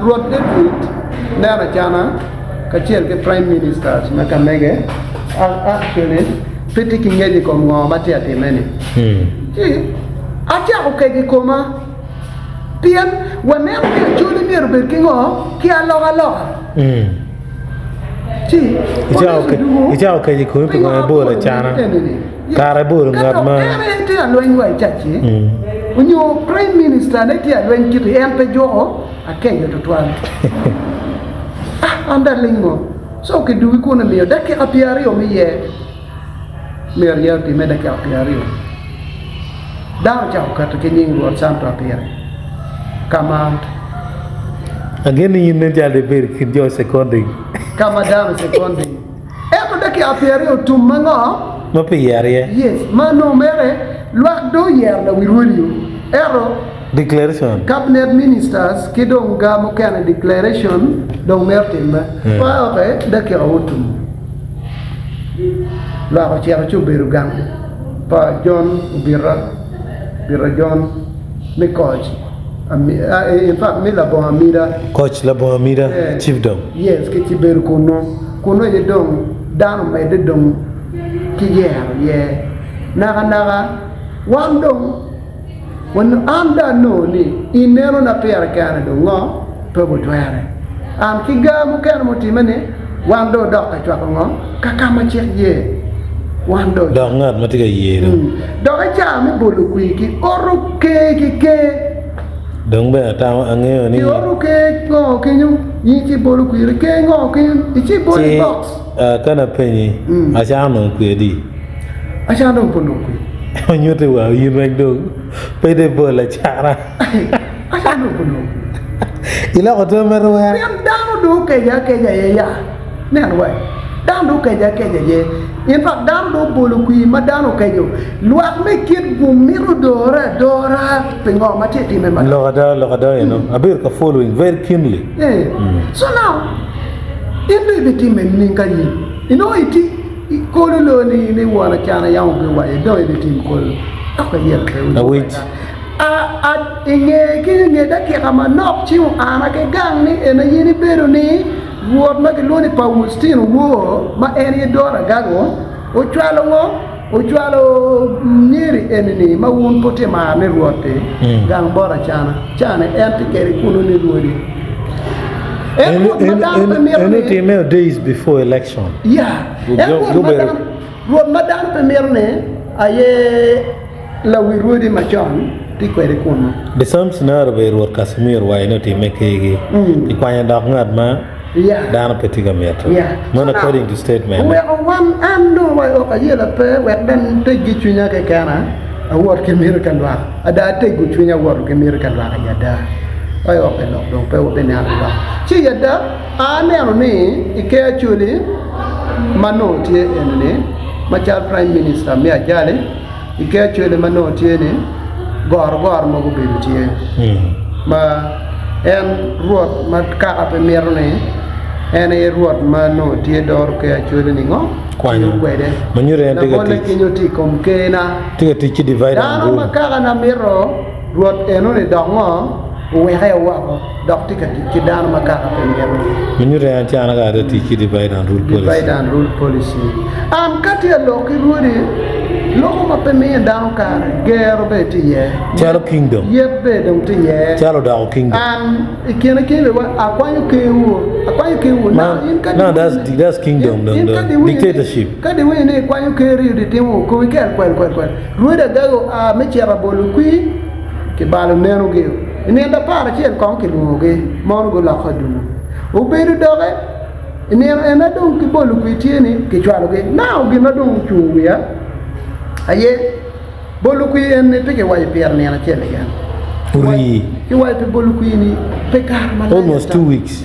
Rwot David nara chana kachel ke prime ministers maka mege actually piti kingeji ko ngo mati atimeni acha ko ke koma pian wane ke chuli ni ber kingo ki aloga Ijao ke ji ko pe bola chana kare bola ngatma ti alwen wa chachi unyo prime minister ne ti alwen ki empe jo akenyo to twan andalingo so ke du ko na mi da ke apiari o mi ye mer ya ti me da ke apiari da ja ka to ke ningo santo apiari kama again you ne ja de ber ki jo secondi kama dame secondi eko da ke apiari o tumango ma pe yare yes mano mere luak do yer la wirwiriyo ero declaration cabinet ministers kidong gamo kana declaration dong mertimba pa okay da ke autum la ko chiaro chu beru gang pa John bira John me coach in fact me la bon amira coach la bon amira chief dom yes ke ci beru kono ye dom dano me de dom ki ye naga wan dom wan anda no ni inero na per kana do ngo to bo tware am ki ga mu kan mo timane wan do ka chwa ngo ka ma che ye wan do ngat ma tiga ye do ka cha mi bolu ku ki oru ke dong be ta ange ni oru ke ngo ke nyu yi ci bolu ku ke ngo ke ci bolu box kana penyi acha no ku di acha no pono ku nyote wa yin rek do pe de bola chara acha no pono ila ko to mer wa yam dano do ke ya ya nan wa dano ke ya ye in fact dano do bolu ku ma dano ke yo luak me kit bu miru dora pengo ma ti me ma lo kada you know abir ka following very keenly so now in the team men kan you know iti ko lo ni wala kana ya ngo wa do the team ko ka yer ke inge da ke kama nok chi ana ke gang ni ena yini beru ni Rwot ma ke loni pa Wustin wo ma eri dora gago o chwalo nyeri enini ma won pote ma ne Rwote gang bora chana enti keri kuno ni Rwodi any team days before election Rwot madam premier ne aye la wirudi machon ti kwere kuno the same scenario be Rwot Kasimir wa ino team ke ti kwanya dak ngat ma down petiga meter non according to statement we one and no way o kayela pe we den te gichunya ke kana a wor ke mir kan wa ada te gichunya wor ke mir kan wa ya da ay o pe no do pe o be na ba chi ya da a ne no ni ike Acholi manoti ene machal prime minister me Ajali ike Acholi manoti ne gor mo go be tie ma en Rwot ma ka pe mir ne ene Rwot ma no tie dor ke Acholi ni ngo kwanyo wede manyure en tiga ti kinyo ti kom kena tiga ti chi divide and rule makaka na miro Rwot eno ni dongo we ha wa dok tiga ti chi dan makaka pe miro manyure en ti ana ga ti chi divide and rule policy am kati lo ki rudi loko ma pe me dan ka gero be ti ye chalo kingdom yebbe dong ti ye chalo da kingdom ikena ke wa akwanyo ke wo no that's kingdom the dictatorship kadi we ne kwanyo ke ri di temo ko ke kwel ruda gago a me chera bolu kui ke balo neno ge ne da para chen kon ke lu ge mon go la khadunu o beru doge ne ena don ki bolu kui tieni ke chwalo ge now gi na don chuya aye bolu kui en ne peke wai pier ne na chele gan uri ki wai pe bolu kui ni pe kar malaya almost 2 weeks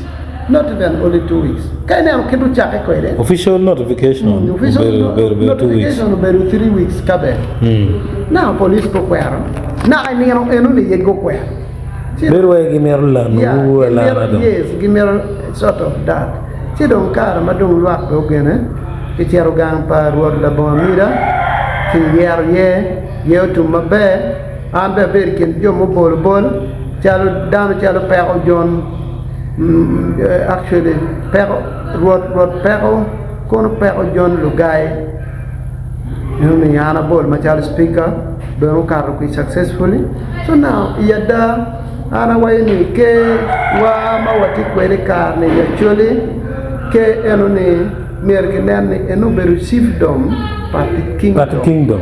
not even only 2 weeks kaya am kitu chake kwele official notification official notification beru 3 weeks kabe now police ko kwero na eno ni yego kwero beru wa Gimara la no la yes Gimara sort of that ti don kara ma don lwa do gene ke tiaro gang pa Rwot la bomira ki ye to mabe ande berkin jomo bol chalo pero John actually pero Rwot pero kono pero John Lugai ni ana bol ma chalo speaker do karo ki successfully so now yada ana wayni ke wa ma wati kwele karne Acholi ke enoni merke nen eno beru chiefdom party kingdom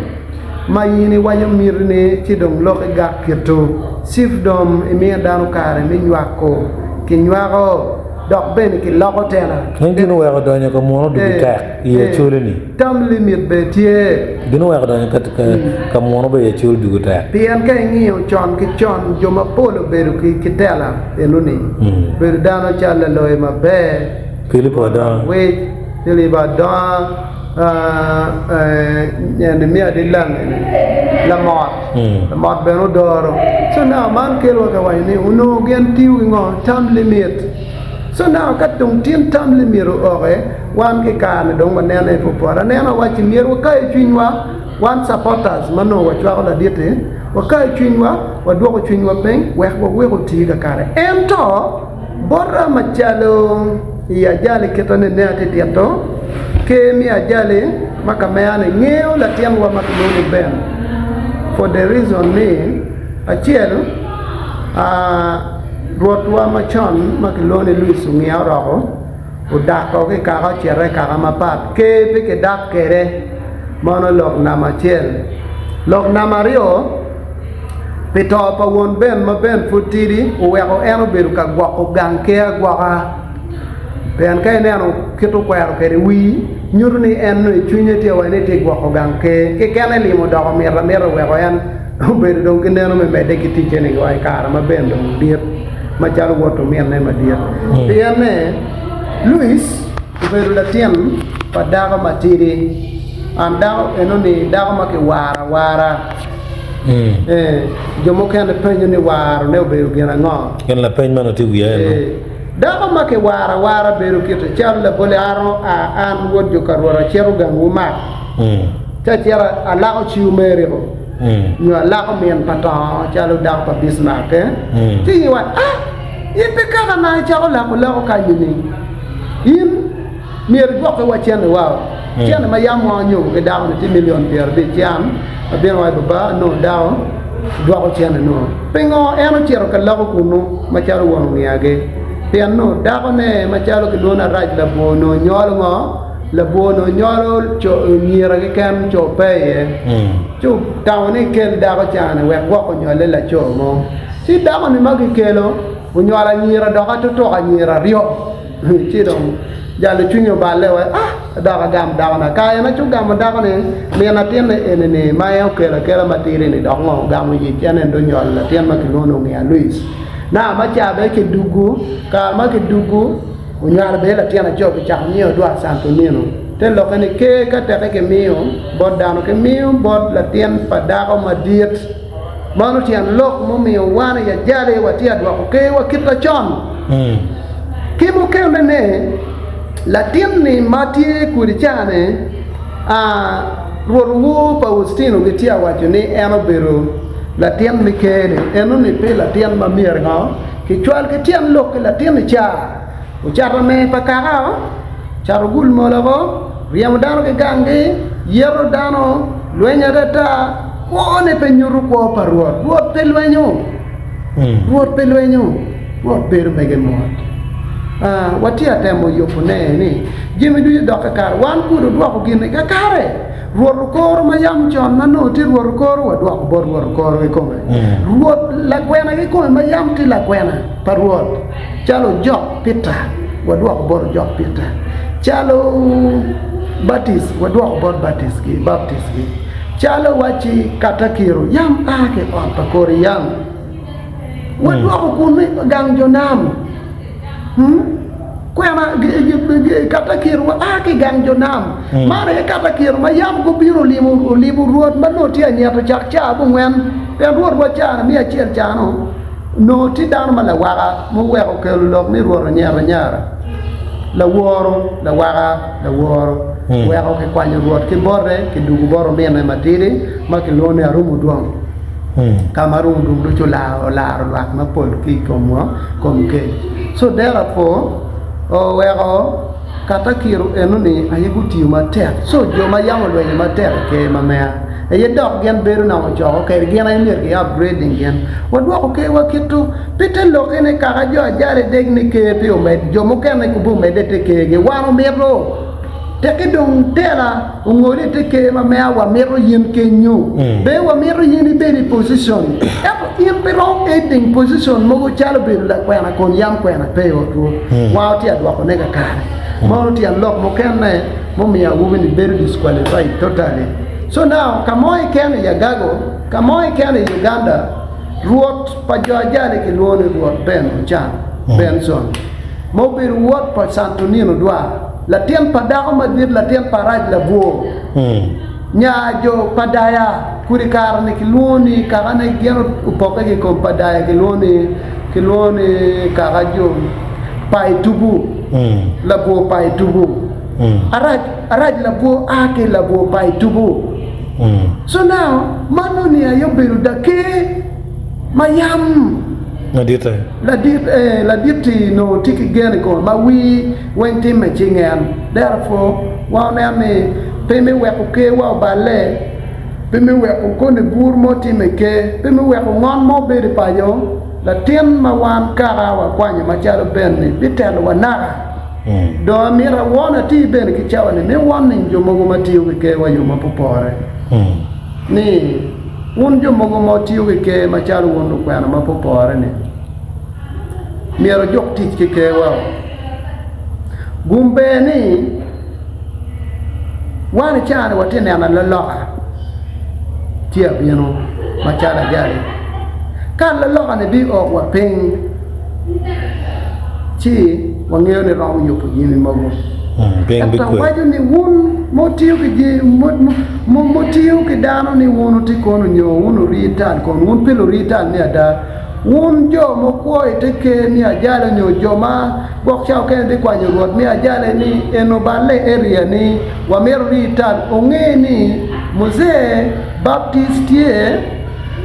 ma yini wanyo mirne ci dom loke gakirto chiefdom e mi danu kare mi nywako ki nywako dok ben ki loko tela ngino wa donya ko mono du ka ye Acholi ni tam limit be tie ngino wa donya ka mono be Acholi du ta pian ka ngio chon joma polo beru ki tela enuni beru dano chala loy ma be Philipo da we Aliba da and me adilang la mot beno doro so now man kelo ka wayne uno gen tiu ngo tam limit so now kat dong tin tam limit ore wan ki kan dong wan nene po pora nena wa chi mier wa kai chinwa wan supporters mano wa chwa la diete wa kai chinwa wa do ko chinwa pen we ko ti ga kare ento borra machalo ya jale ketone ne atetiato ke mi ajali makameane ngeo la tiam wa makulu ben for the reason ni achiel Rwot wa machon makilone Luis ngia roho udak ko ke ka chere ka mapat ke pe ke dak kere mono lok na machiel lok na mario pito pa won ben ma ben futiri o weko eno beru ka gwako ganke gwaka ben kay neno kitu kwero kere wi nyurni en chunye te wane te gwako ganke ke kene limo do mera weko en beru don ke neno me mede kiti chene wa kara ma ben do dir ma chalo woto mien ne ma dir tiene Luis beru la tiem padaga matiri andao enoni daga make wara jomo kan penyo ni war ne be gena ngo ken la pen mano ti wiye daga make wara beru kito chal la bole aro an wodjo karwara cheru gangu ma ta chera ala o chiu merero no ala ko men pata chalo daga pa bismarck ti wa ipe kaka na chalo la ko kanyini in mier gwoke wa chene wa chene ma yamo anyo ke daga ni million per be cham abien wa baba no dawo dwa ko chene no pingo eno chero ka lago kuno ma charo wono niage piano dago ne ma charo ke dona raj la bono nyol ngo la bono nyol cho nyira ke kam Chope chu tawni kel dago chane we ko nyole la cho mo si dago ni magi kelo unyola nyira daga to nyira rio chi dong jale chunyo balle wa daga gam daga na kaya na chu gam daga ne me na tien ne ma yo kela matiri ni dog ngo gam yi chane do nyol la tien ma kinono mi Luis na ma cha be ke dugu ka ma ke dugu unyar be la tien a job cha ni do santo nino te lo ke ke ka te ke mio bod dano ke mio bod la tien pa daga ma diet manu tien lok mo mi wana ya jale wa tia do ko ke wa kitla chon kimu ke ne la tiemni matie kurichane Rwot Paustino gitia wacho ni eno bero la tiemni kene eno ni pe la tiem ma mier ngo ki chwal ke tiem lok la tiem cha o charra me pakara charro gul molago riam dano ke gange yero dano luenya data one pe nyuru ko parwa Rwot pe luenyo Rwot bero mege mot watia temo yopone ni jimi du doka kar wan kudu dwa ko gine ka kare Rwot kor ma yam chon mano ti Rwot kor wa dwa ko bor Rwot kor e ko Rwot la kwena ke ko ma yam ti la kwena par Rwot chalo jok pita wa dwa ko bor jok pita chalo batis wa dwa ko bor batis ki chalo wachi katakiro yam ake on pakor yam wa dwa ko kunni gang jonam kwema katakir wa ake ganjo nam mare katakir ma yam go biro limu Rwot mano ti anya to chakcha bu ngwen pe Rwot wa cha mi achiel chano no ti dan mala wara mo we ko kelo lok ni Rwot nyara la woro we ko ke kwanyo Rwot ki borre ki dugu boro mena matiri ma ki lone arumu duang kamarum dum do chola lak ma pol ki kom ke so therefore wero katakiru enuni ayiguti matek so joma yamo lwenye matek ke mamea ye dok gen beru na ojo ke gen ay mer ke upgrading gen wadwa ko ke wakitu pete lokene ka jo jare degni ke pe o med jomo ken ko bu medete ke ge wano mero teke dong tela ngori teke mamea wa mero yin ke nyu be wa mero yin be ni position impero eating position mogo chalo be la kwena kon yam kwena pe o tu wa ti adwa ko nega kare mo ti unlock mo kenne mo mi ya women be disqualified totally so now kamoy ken ya gago kamoy ken Uganda Rwot pa jo ajali ke luone Rwot Benson mo be Rwot pa Santonino dwa la tien padago madrid la tien paraj la bo nyajo padaya kurikar ne kiloni karane gero upoke ke ko padaya kiloni karajo pai tubu la bo pai tubu araj labo ake labo pai tubu. So now manu ni ayo beru dake mayam la dit no tiki gene ko ma we went in machingen. Therefore one ame peme we ko ke wa bale peme we ko ne bur mo timeke peme we ko ngon mo be pa yo la tien ma wan kara wa kwanya ma chalo ben ni bitel wa nara do mira wona ti ben ki chawa ni me won ni jo mo ma ti ke wa yo ma popore ni un jo mo mo ti ke ma chalo won ko na ma popore ni mira jok ti ke wa gumbe ni wan chana wa tena na la tia bieno ma chala jari kan la lo ne bi o wa ping chi wa ngeo ne ro yo pu yimi mago ping bi ko wa ni won mo tiyo ke je mo tiyo ke dano ni wono ti kono nyo wono ritan kon won pelo ritan ne ada won jo mo ko ite ke ni ajala nyo jo ma bok chao ke de kwa Rwot mi ajala ni eno bale area ni wa mer ritan o ngeni mzee baptistie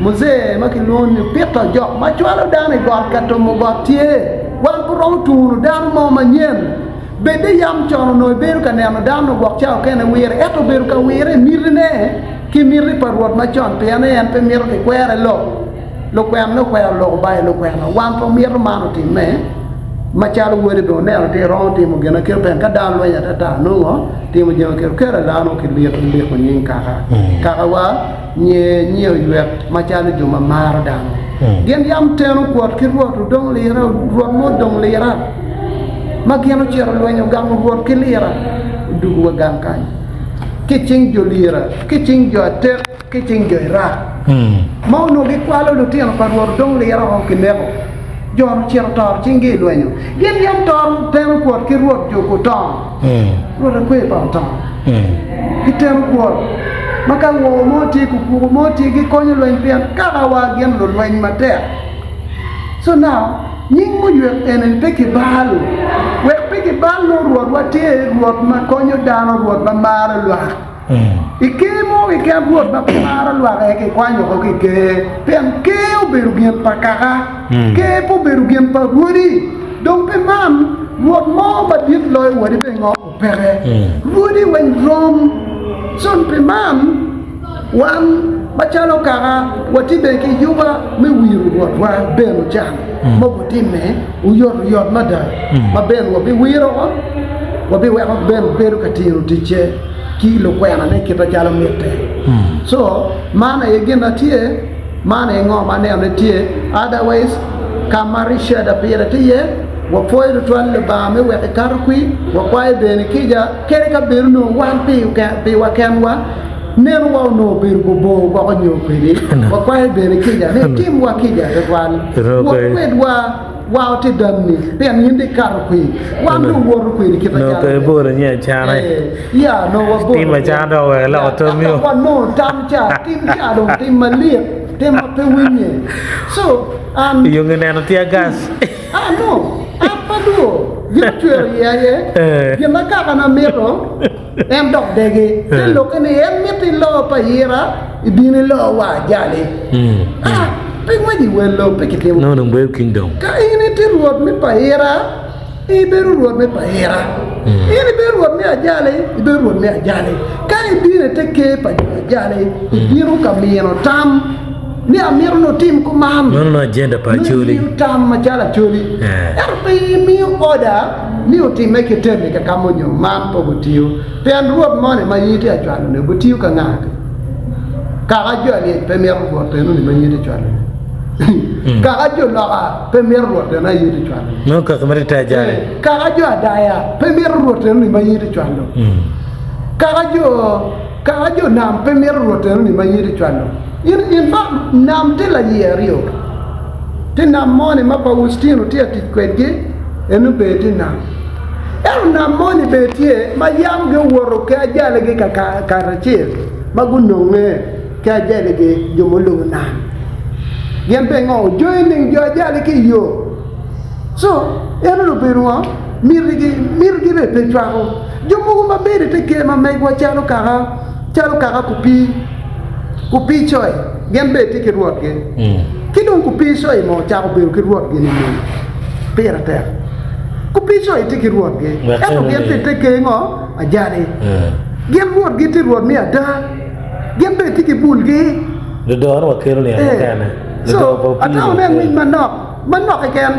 mzee makiloni peta jo ma chwalo dane god kato mo batie wan pro tunu dan mo manyen bede yam chono no beru ka ne am dan no bok chao kene wire eto beru ka wire mirne ki mirri par Rwot ma chon pe ane en pe mir ke kwere lo kwem no kwere lo bai lo kwem wan po mir mano ti me ma chalo wore do ne te ron ti mo gena ke pen ka dan lo ya ta no ti mo je ke la no ke le ko nyin ka wa nye yue ma chalo jo ma mar dan gen yam tenu ko ke Rwot dong le ra Rwot mo dong le ra ma geno chero lo nyu gam Rwot ke le ra du wa gam kan ke ching jo lira ke ching jo te ke ching jo ra mo no ke kwalo do ti no par Rwot dong le ra o ke ne John Chertor chingi luenyo yen yam tor tem ko ki Rwot jo ko tong Rwot ko pa tong ki tem ko maka wo mo ti ku mo ti ki konyo luen pian ka wa gen lo luen mate so now nying mo yu en pe ki balu we pe ki balu Rwot wa ti Rwot ma konyo dano Rwot ba mar lwa ikemo ikam Rwot ba mar lwa ke kwanyo ko ki ke pian ke o beru gen pakaka ke po beru gen pa wori donc pe mam Rwot mo ba dit loy wori be ngo pere wori wen drum son pe mam wan bachalo kara wati be ki yuba me wiru Rwot wa ben jam mo boti me u yor mada ma ben wo be wiro wo be wa ben beru katiru tiche kilo kwena ne kita jalo mete so mana yegena tie mana ngo mana ne tie otherwise kamarisha da pira tie wa foi do twal ba me we karkui wa kwai ben kija kere ka berno wan pi wa kanwa nen wa no ber bo ko nyo pere wa kwai ben kija ne tim wa kija de wan wa kwed wa ti damni pen yindi karkui wa do wor ko ni kita no ke bo nya chana ya no wa bo tim ma cha do we la to mi wa no tam cha tim cha do tim malie tim pe winye so yung ne no tia gas no apa do virtual ya ye maka kana mero em dok dege te lo ke ne em meti lo pa yira ibini lo wa jale pe ma di wello pe ke no kingdom ka ini ti Rwot mi pa yira iberu Rwot mi pa yira ini beru Rwot mi ajale iberu Rwot mi ajale ka ibini te ke pa ajale ibiru kamino tam ni amir no tim ko mam no agenda pa Acholi ni tam ma chala Acholi erpe mi oda ni o tim make teme ka kamonyo mam po butio pe an Rwot mone ma yiti achwalo ne butio ka ngaka ka ajali pe mer Rwot pe no ni ma yiti achwalo ka ajo la pe mer Rwot na yiti achwalo no ka kamari ta jale ka ajo adaya pe mer Rwot ni ma yiti achwalo ka ajo nam pe mer Rwot ni ma yiti achwalo in fact nam te la yerio te nam moni ma pa ustino te ati kwedge enu be te nam nam moni be tie ma yam ge woro ka jale ge ka rachir ma gunonge ka jale ge jomolo nam yen be ngo joining jo jale ki yo so enu be ruwa mirgi be pe twaro jomo ma bere te ke ma mai gwa chalo kara kupi choy gembe te ke ruot ge kidon kupi choy mo chao be ke ruot ge ni pera te kupi choy te ke ruot ge e gembe te ke ngo ajali gem ruot ge te ruot mi ada gembe te ke bul ge do do wa kero ni Acana so atau men manok again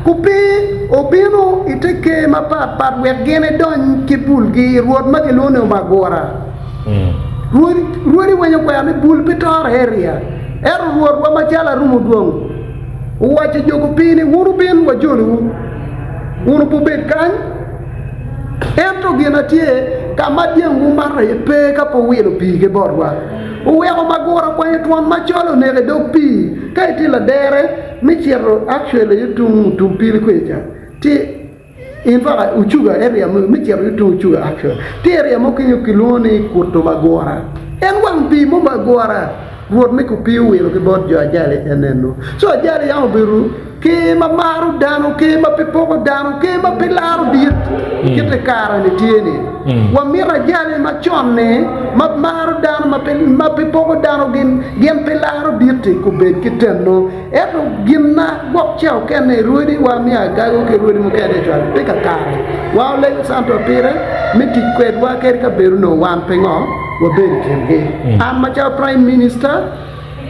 kupi obino iteke mapat wet gene don kibul gi ruot ma kelone magora ruori wanyo kwa me bul pitor area ruot wa machala rumu duong wache jogo pini wuru bin wa jolu wuru pubet kan ento gena tie kama diengu mare pe kapo wilo pi ke borwa uweko magora kwa tuan macholo ne do pi kai la dere mi chero actually tum pili kwecha ti in fact uchuga area mi chero uchuga actually ti area mo kinyo kiloni kurto magora en wang pi mo magora ruot mi ku pi wilo ke bod jo ajali eneno so ajali yang biru ke mamaru dano ke mapipoko dano ke mapilaru diet kete kara ni tieni wa mira jale machonne mamaru dano mapipoko dano gen pilaru diet ku bet kiteno eto ginna gok chao kene ruodi wa mia gago ke ruodi mo kede jwal te ka kara wa le santo pire miti kwed wa ker ka beru no wan pengo wa beri kemge am macha prime minister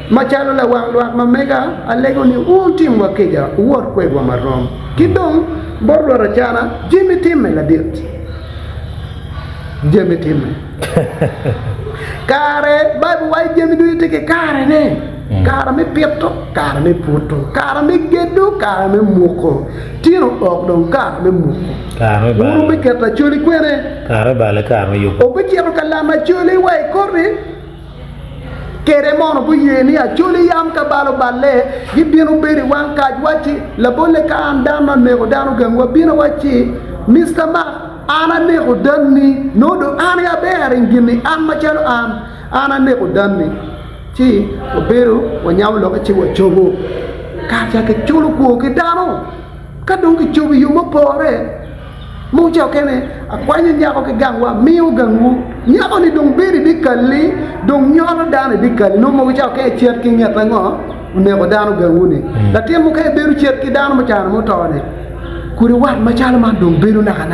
machalo la wang mamega alego ni ultim wakeja uor kwegwa marom kidong bordo rachana jimi timme la dirt jimi timme kare babu wai jimi du tike kare ne kare me pietto kare me puto kare me gedo kare me muko tiro ok don kare me muko kare ba uru be keta chuli kwene kare ba le kare yo obichero kala ma chuli wai korri kere mono bu yeni Acholi yam ka balo balle gibino beri wanka wachi la bolle ka andama me ko danu gangwa bino wachi Mr. Ma ana ne ko danni no do ana ya bere ngini an machalo ana ne ko danni ci o beru o nyawlo ko ci wo chobo ka ja ke chulu ko ke danu ka don ke chobi yo mo pore mo jaw kene akwanya nyako ke gangwa miu gangu nyako ni dong beri dikali dong nyono dana dikali no mo jaw ke chet ki nyata ngo ne ko danu gangu ni la tem mo kay beru chet ki danu mo chana mo tawne kuri wat ma chala ma dong beru naka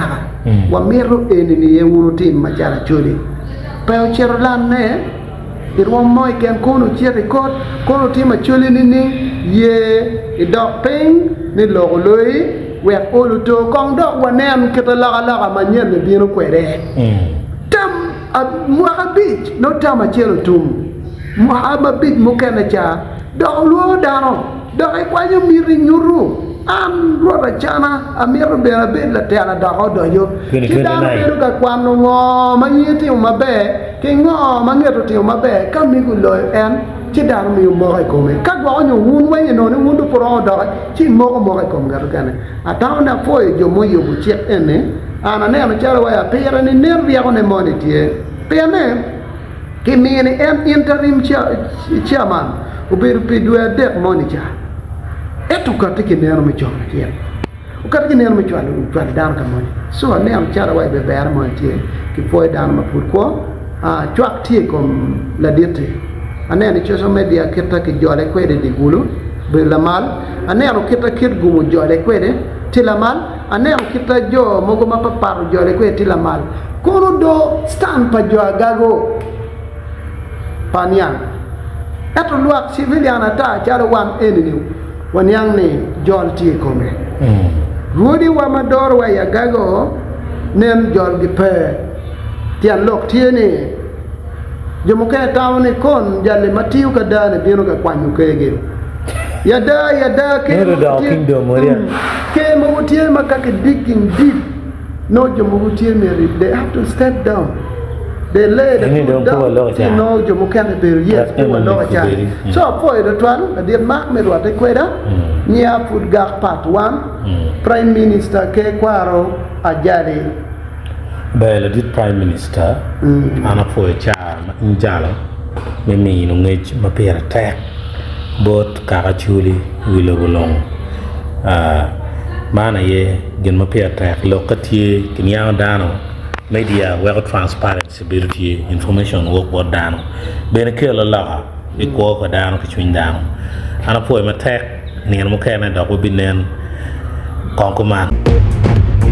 wa mero enini ye wuru tim ma chala choli pa chero lan ne irwo moy ken kono chere kot kono tim choli ni ye idok ping ni logo loi wek oluto kong dok wanen kita laga manyen ne bino kwere tam muaka beach no tam achelo tum muaka beach mukene cha dok luo dano dok e kwanyo miri nyuru an rora chana amiro bera bela tela doko doyo kidano bero ka kwano ngo manyiti umabe ki ngo mangeto ti umabe kamigu loyo en ci dar mi mo ay ko me ka go ñu wun way no ni wundu pro do ci mo ko ngaro gane ataw na foy jo mo yobu ci ene ana ne am ciara waya pere ni nervi ya ko ne monitie pene ki mi ni interim chairman u ber pe do de monitia etu ka te ki ne no mi jo ti u ka ti ne no mi jo lu to dan ka moni so ne am ciara waya be ber monitie ki foy dan ma pour ko chwak ti kom la diete anene social media kita ki jole kwede di gulu belamal anene kita kit gumu jole kwede tilamal anene kita jo mogo mapaparo jole kwede tilamal kono do stand pa jo gago panyang eto luak civilian ata charo wan enini wanyang ni jol ti kome rudi wa mador wa ya gago nem jol gi pe tian lok tieni jomo kaya tawne kon jalle matiu ka dane bino ka kwanyu kege yada ke mo tie makake digging deep no jomo tie meri they have to step down they lay the foot down no jomo kane beru yes ko lo cha so foi the twan the mark me ro te kweda nya food gak part 1 prime minister ke kwaro Ajali bele dit prime minister ana foi cha njalo mimi no ngej mapera tek bot ka Acholi wilo bolong mana ye gen mapera tek lokati kinyaw dano media well transparency beauty information work what down ben ke la la e ko down ke twin down ana po ma tek ni mo ke na do ko binen kon ko man